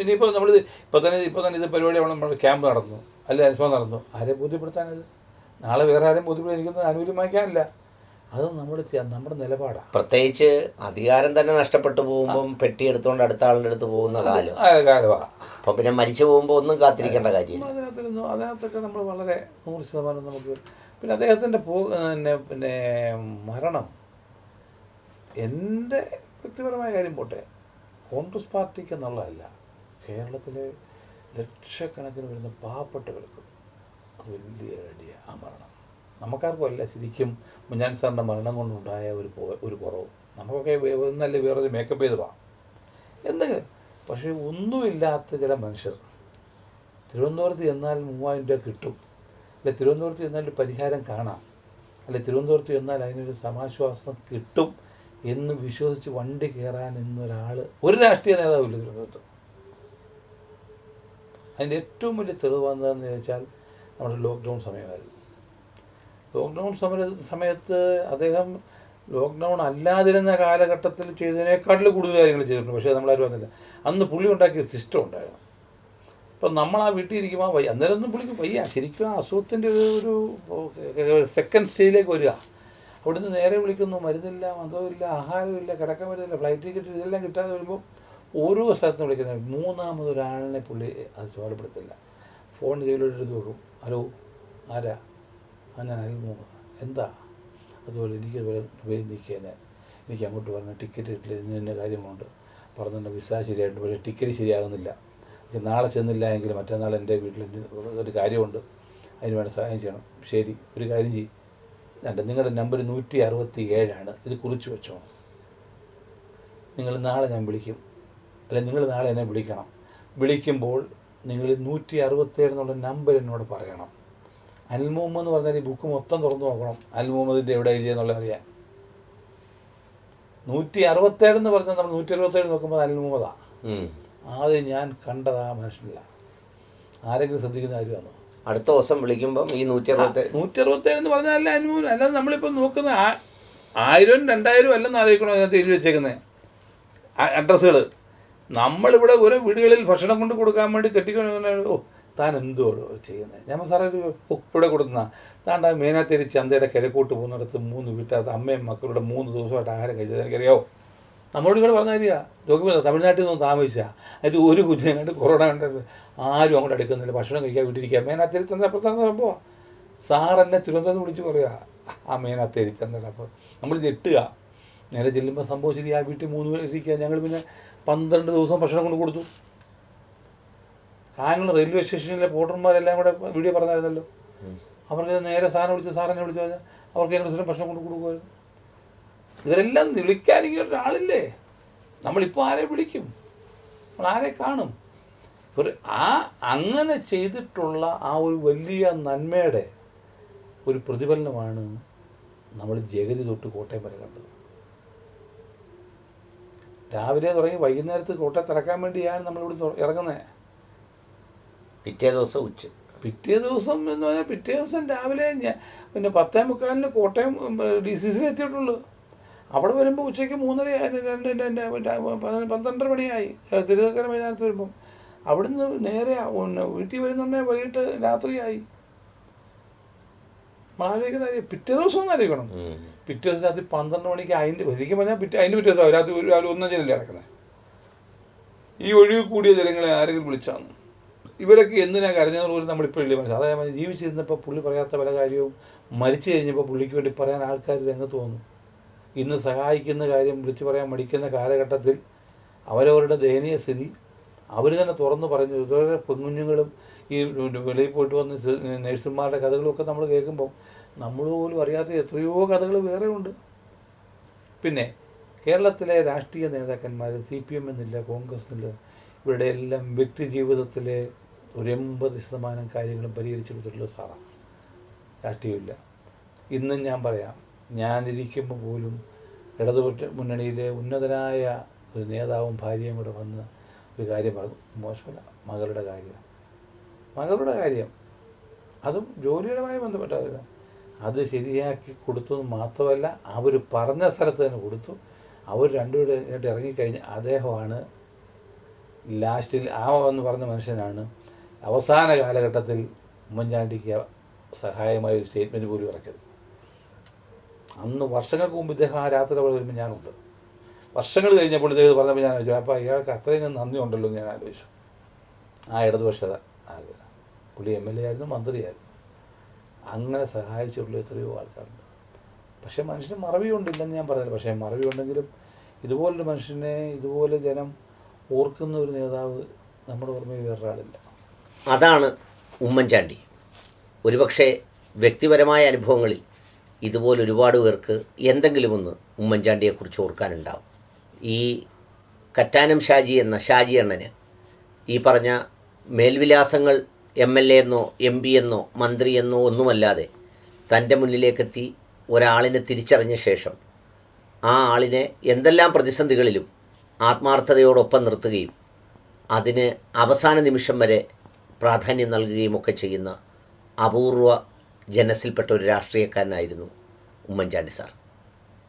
ഇനിയിപ്പോൾ നമ്മൾ ഇപ്പോൾ തന്നെ ഇത് പരിപാടിയാണ്. നമ്മൾ ക്യാമ്പ് നടന്നു, അല്ലെ അനുഭവം നടന്നു. ആരെ ബോധ്യപ്പെടുത്താനത്? നാളെ വേറെ ആരെയും ബോധ്യപ്പെടുത്തിയിരിക്കുന്നത് ആനുകൂല്യമാക്കാനില്ല. അത് നമ്മുടെ നിലപാടാണ്. പ്രത്യേകിച്ച് അധികാരം തന്നെ നഷ്ടപ്പെട്ടു പോകുമ്പം പെട്ടിയെടുത്തുകൊണ്ട് അടുത്ത ആളുടെ അടുത്ത് പോകുന്ന കാലമാണ്. അപ്പം പിന്നെ മരിച്ചു പോകുമ്പോൾ ഒന്നും കാത്തിരിക്കേണ്ട കാര്യമില്ല. അതിനകത്തൊക്കെ നമ്മൾ വളരെ 100% നമുക്ക് പിന്നെ അദ്ദേഹത്തിൻ്റെ പിന്നെ മരണം എൻ്റെ വ്യക്തിപരമായ കാര്യം പോട്ടെ, കോൺഗ്രസ് പാർട്ടിക്ക് എന്നുള്ളതല്ല, കേരളത്തിലെ ലക്ഷക്കണക്കിന് വരുന്ന പാവപ്പെട്ടവർക്ക് അത് വലിയ ഐഡിയ ആ മരണം. നമുക്കാർക്കും അല്ല, ശരിക്കും മുഞ്ഞാൻ സാറിൻ്റെ മരണം കൊണ്ടുണ്ടായ ഒരു കുറവ്. നമുക്കൊക്കെ ഒന്നല്ലേ വേറൊരു മേക്കപ്പ് ചെയ്ത് പോകാം എന്തെങ്കിലും. പക്ഷേ ഒന്നുമില്ലാത്ത ചില മനുഷ്യർ തിരുവനന്തപുരത്ത് ചെന്നാൽ 3000 രൂപ കിട്ടും, അല്ലെ തിരുവനന്തപുരത്ത് ചെന്നാൽ ഒരു പരിഹാരം കാണാം, അല്ലെ തിരുവനന്തപുരത്ത് ചെന്നാൽ അതിനൊരു സമാശ്വാസം കിട്ടും എന്ന് വിശ്വസിച്ച് വണ്ടി കയറാൻ ഇന്നൊരാൾ, ഒരു രാഷ്ട്രീയ നേതാവില്ല തിരുവനന്തപുരത്ത്. അതിൻ്റെ ഏറ്റവും വലിയ തെളിവ് എന്താണെന്ന് ചോദിച്ചാൽ നമ്മുടെ ലോക്ക്ഡൗൺ സമയമായിരുന്നു. ലോക്ക്ഡൗൺ സമയത്ത് അദ്ദേഹം ലോക്ക്ഡൗൺ അല്ലാതിരുന്ന കാലഘട്ടത്തിൽ ചെയ്തതിനേക്കാട്ടിൽ കൂടുതൽ കാര്യങ്ങൾ ചെയ്തിട്ടുണ്ട്. പക്ഷേ നമ്മളാരും വന്നില്ല. അന്ന് പുള്ളി ഉണ്ടാക്കിയ സിസ്റ്റം ഉണ്ടായിരുന്നു. ഇപ്പം നമ്മൾ ആ വീട്ടിൽ ഇരിക്കുമ്പോൾ വയ്യ, അന്നേരം ഒന്നും പുള്ളിക്ക് വയ്യ. ശരിക്കും ആ അസുഖത്തിൻ്റെ ഒരു സെക്കൻഡ് സ്റ്റേജിലേക്ക് വരിക. അവിടുന്ന് നേരെ വിളിക്കുന്നു, മരുന്നില്ല, മതമില്ല, ആഹാരമില്ല, കിടക്കാൻ പറ്റുന്നില്ല, ഫ്ലൈറ്റ് ടിക്കറ്റ് ഇതെല്ലാം കിട്ടാതെ വരുമ്പോൾ ഓരോ സ്ഥലത്തും വിളിക്കുന്നത്. മൂന്നാമതൊരാളിനെ പുള്ളി അത് ചുമതലപ്പെടുത്തില്ല. ഫോൺ ജയിലെടുത്ത് വെക്കും. ഹലോ, ആരാ? ഞാൻ അയൽമൂഹ. എന്താ? അതുപോലെ എനിക്ക് നിൽക്കുക, എനിക്ക് അങ്ങോട്ട് പറഞ്ഞ ടിക്കറ്റ് കിട്ടില്ല, ഇന്ന കാര്യമുണ്ട് പറഞ്ഞിട്ട് വിസ ശരിയായിട്ട്, പക്ഷേ ടിക്കറ്റ് ശരിയാകുന്നില്ല. എനിക്ക് നാളെ ചെന്നില്ല എങ്കിൽ മറ്റന്നാൾ എൻ്റെ വീട്ടിൽ ഒരു കാര്യമുണ്ട്, അതിന് വേണ്ട സഹായം ചെയ്യണം. ശരി, ഒരു കാര്യം ചെയ്യും, നിങ്ങളുടെ നമ്പർ 167 ഇത് കുറിച്ച് വെച്ചോ. നിങ്ങൾ നാളെ ഞാൻ വിളിക്കും, അല്ലെങ്കിൽ നിങ്ങൾ നാളെ എന്നെ വിളിക്കണം. വിളിക്കുമ്പോൾ നിങ്ങൾ 167 എന്നുള്ള നമ്പർ എന്നോട് പറയണം. അനിൽ മുഹമ്മദ് എന്ന് പറഞ്ഞാൽ ഈ ബുക്ക് മൊത്തം തുറന്നു നോക്കണം, അനിൽ മുഹമ്മദിൻ്റെ എവിടെ എഴുതിയെന്നുള്ളത് അറിയാൻ. 167 എന്ന് പറഞ്ഞാൽ നമ്മൾ 167 നോക്കുമ്പോൾ അനിൽ മുഹമ്മദാണ്. ആദ്യം ഞാൻ കണ്ടത് ആ മനുഷ്യനില്ല. ആരെങ്കിലും ശ്രദ്ധിക്കുന്ന കാര്യമാണോ? അടുത്ത ദിവസം വിളിക്കുമ്പം ഈ 167 എന്ന് പറഞ്ഞാൽ അനിൽ മുഹമ്മദ്. അല്ലാതെ നമ്മളിപ്പോൾ നോക്കുന്ന 1000 2000 അല്ലെന്ന് ആലോചിക്കണോ അതിനകത്ത് എഴുതി വെച്ചേക്കുന്നത് അഡ്രസ്സുകൾ. നമ്മളിവിടെ ഓരോ വീടുകളിൽ ഭക്ഷണം കൊണ്ട് കൊടുക്കാൻ വേണ്ടി കെട്ടിക്കൊണ്ട്, ഓ താൻ എന്തോ ചെയ്യുന്നത്? ഞാൻ സാറേ ഇവിടെ കൊടുക്കുന്ന താണ്ട മേനാത്തേരി ചന്തയുടെ കിഴക്കോട്ട് പോകുന്നിടത്ത് 3 വീട്ടകത്ത് അമ്മയും മക്കളുടെ 3 ദിവസമായിട്ട് ആഹാരം കഴിച്ചത് എനിക്കറിയാമോ? നമ്മളോട് ഇവിടെ പറഞ്ഞ കാര്യമാണ്. നോക്കുമ്പോൾ തമിഴ്നാട്ടിൽ നിന്ന് താമസിച്ചാൽ അത് ഒരു കുഞ്ഞിനായിട്ട് കൊറോണ കണ്ടത് ആരും അങ്ങോട്ട് എടുക്കുന്നില്ല, ഭക്ഷണം കഴിക്കാൻ വീട്ടിരിക്കുക. മേനാത്തേരി ചന്ത അപ്പുറത്താണ് സംഭവം. സാറെന്നെ തിരുവനന്തപുരത്ത് വിളിച്ച് പറയുക ആ മേനാത്തേരി ചന്തയുടെ. അപ്പോൾ നമ്മൾ ഞെട്ടുക. നേരെ ചെല്ലുമ്പോൾ സംഭവം ശരി, ആ വീട്ടിൽ 3 പേര് ഇരിക്കുക. ഞങ്ങൾ പിന്നെ 12 ദിവസം ഭക്ഷണം കൊണ്ട് കൊടുത്തു. കായംകുളം റെയിൽവേ സ്റ്റേഷനിലെ പോർട്ടർമാരെല്ലാം കൂടെ വീഡിയോ പറഞ്ഞായിരുന്നല്ലോ. അവർക്ക് നേരെ സാറിനെ വിളിച്ചു കഴിഞ്ഞാൽ അവർക്ക് ഞങ്ങൾ സ്ഥിരം ഭക്ഷണം കൊണ്ട് കൊടുക്കുമായിരുന്നു. ഇവരെല്ലാം വിളിക്കാനെങ്കിൽ ഒരാളില്ലേ? നമ്മളിപ്പോൾ ആരെ വിളിക്കും? നമ്മൾ ആരെ കാണും? അങ്ങനെ ചെയ്തിട്ടുള്ള ആ ഒരു വലിയ നന്മയുടെ ഒരു പ്രതിഫലനമാണ് നമ്മൾ ജഗതി തൊട്ട് കോട്ടയം വരെ കണ്ടത്. രാവിലെ തുടങ്ങി വൈകുന്നേരത്ത് കോട്ടയത്ത് ഇറക്കാൻ വേണ്ടിയാണ് നമ്മളിവിടെ ഇറങ്ങുന്നത്. പിറ്റേ ദിവസം പിറ്റേ ദിവസം എന്ന് പറഞ്ഞാൽ പിറ്റേ ദിവസം രാവിലെ പിന്നെ 10:45 കോട്ടയം DCC എത്തിയിട്ടുള്ളൂ. അവിടെ വരുമ്പോൾ ഉച്ചയ്ക്ക് 12 മണിയായി. തിരുനക്കര മൈതാനത്ത് വരുമ്പം അവിടുന്ന് നേരെ വീട്ടിൽ വരുന്നുണ്ടെങ്കിൽ വൈകിട്ട് രാത്രിയായി. ആലോചിക്കുന്ന പിറ്റേ ദിവസം ഒന്ന് ആലോചിക്കണം. പിറ്റേ ദിവസം രാത്രി 12 മണിക്ക് ശരിക്കും പറഞ്ഞാൽ അതിൻ്റെ പിറ്റേ ദിവസം രാത്രി രാവിലെ 1 ജനല്ലേ നടക്കുന്നത്. ഈ ഒഴിവ് കൂടിയ ജനങ്ങളെ ആരെങ്കിലും വിളിച്ചാണ്. ഇവരൊക്കെ എന്തിനാണ് കരഞ്ഞതെന്ന് പോലും നമ്മളിപ്പോഴില്ലേ മനസ്സിലാവും. അതായത് ജീവിച്ചിരുന്നപ്പോൾ പുള്ളി പറയാത്ത പല കാര്യവും മരിച്ചു കഴിഞ്ഞപ്പോൾ പുള്ളിക്ക് വേണ്ടി പറയാൻ ആൾക്കാർ രംഗത്ത് വന്നു. ഇന്ന് സഹായിക്കുന്ന കാര്യം വിളിച്ചു പറയാൻ മടിക്കുന്ന കാലഘട്ടത്തിൽ അവരവരുടെ ദയനീയ സ്ഥിതി അവർ തന്നെ തുറന്നു പറഞ്ഞു. ഇതുവരെ പെൺകുഞ്ഞുങ്ങളും ഈ വെളിയിൽ പോയിട്ട് വന്ന് നഴ്സുമാരുടെ കഥകളുമൊക്കെ നമ്മൾ കേൾക്കുമ്പോൾ നമ്മൾ പോലും അറിയാത്ത എത്രയോ കഥകൾ വേറെ ഉണ്ട്. പിന്നെ കേരളത്തിലെ രാഷ്ട്രീയ നേതാക്കന്മാർ CPM എന്നില്ല, കോൺഗ്രസ് എന്നില്ല, ഇവരുടെ എല്ലാം വ്യക്തി ജീവിതത്തിലെ ഒരു 80% കാര്യങ്ങളും പരിഹരിച്ചു കൊടുത്തിട്ടുള്ള സാറാണ്. രാഷ്ട്രീയമില്ല. ഇന്നും ഞാൻ പറയാം, ഞാനിരിക്കുമ്പോൾ പോലും ഇടതുപക്ഷ മുന്നണിയിലെ ഉന്നതനായ ഒരു നേതാവും ഭാര്യയും കൂടെ വന്ന് ഒരു കാര്യം പറഞ്ഞു. മോശമല്ല, മകളുടെ കാര്യം അതും ജോലിയുമായി ബന്ധപ്പെട്ട അത് ശരിയാക്കി കൊടുത്തത് മാത്രമല്ല, അവർ പറഞ്ഞ സ്ഥലത്ത് തന്നെ കൊടുത്തു. അവർ രണ്ടുപേരും ഇറങ്ങിക്കഴിഞ്ഞ് അദ്ദേഹമാണ് ലാസ്റ്റിൽ എന്ന് പറഞ്ഞ മനുഷ്യനാണ് അവസാന കാലഘട്ടത്തിൽ ഉമ്മൻചാണ്ടിക്ക് സഹായമായ ഒരു സ്റ്റേറ്റ്മെൻറ്റ് പോലും ഇറക്കിയത്. അന്ന് വർഷങ്ങൾക്ക് മുമ്പ് ഇദ്ദേഹം ആ രാത്രി വരുമ്പോൾ ഞാനുണ്ട്. വർഷങ്ങൾ കഴിഞ്ഞപ്പോൾ ഇദ്ദേഹം പറഞ്ഞപ്പോൾ ഞാൻ ആലോചിച്ചു, അപ്പോൾ ഇയാൾക്ക് അത്രയും നന്ദി ഉണ്ടല്ലോ എന്ന് ഞാൻ ആലോചിച്ചു. ആ ഇടതുപക്ഷത പുള്ളി MLA ആയിരുന്നു, മന്ത്രിയായിരുന്നു. അങ്ങനെ സഹായിച്ചിട്ടുള്ള എത്രയോ ആൾക്കാരുണ്ട്. പക്ഷേ മനുഷ്യന് മറവിയുണ്ടില്ലെന്ന് ഞാൻ പറഞ്ഞില്ല. പക്ഷേ മറവിയുണ്ടെങ്കിലും ഇതുപോലൊരു മനുഷ്യനെ ഇതുപോലെ ജനം ഓർക്കുന്ന ഒരു നേതാവ് നമ്മുടെ ഓർമ്മയിൽ വേറൊരാളില്ല. അതാണ് ഉമ്മൻചാണ്ടി. ഒരുപക്ഷെ വ്യക്തിപരമായ അനുഭവങ്ങളിൽ ഇതുപോലെ ഒരുപാട് പേർക്ക് എന്തെങ്കിലുമൊന്ന് ഉമ്മൻചാണ്ടിയെക്കുറിച്ച് ഓർക്കാനുണ്ടാവും. ഈ കറ്റാനം ഷാജി അണ്ണന് ഈ പറഞ്ഞ മേൽവിലാസങ്ങൾ MLA എന്നോ MP എന്നോ മന്ത്രി എന്നോ ഒന്നുമല്ലാതെ തൻ്റെ മുന്നിലേക്കെത്തി ഒരാളിനെ തിരിച്ചറിഞ്ഞ ശേഷം ആ ആളിനെ എന്തെല്ലാം പ്രതിസന്ധികളിലും ആത്മാർത്ഥതയോടൊപ്പം നിർത്തുകയും അതിന് അവസാന നിമിഷം വരെ പ്രാധാന്യം നൽകുകയും ഒക്കെ ചെയ്യുന്ന അപൂർവ ജനസിൽപ്പെട്ട ഒരു രാഷ്ട്രീയക്കാരനായിരുന്നു ഉമ്മൻചാണ്ടി സാർ.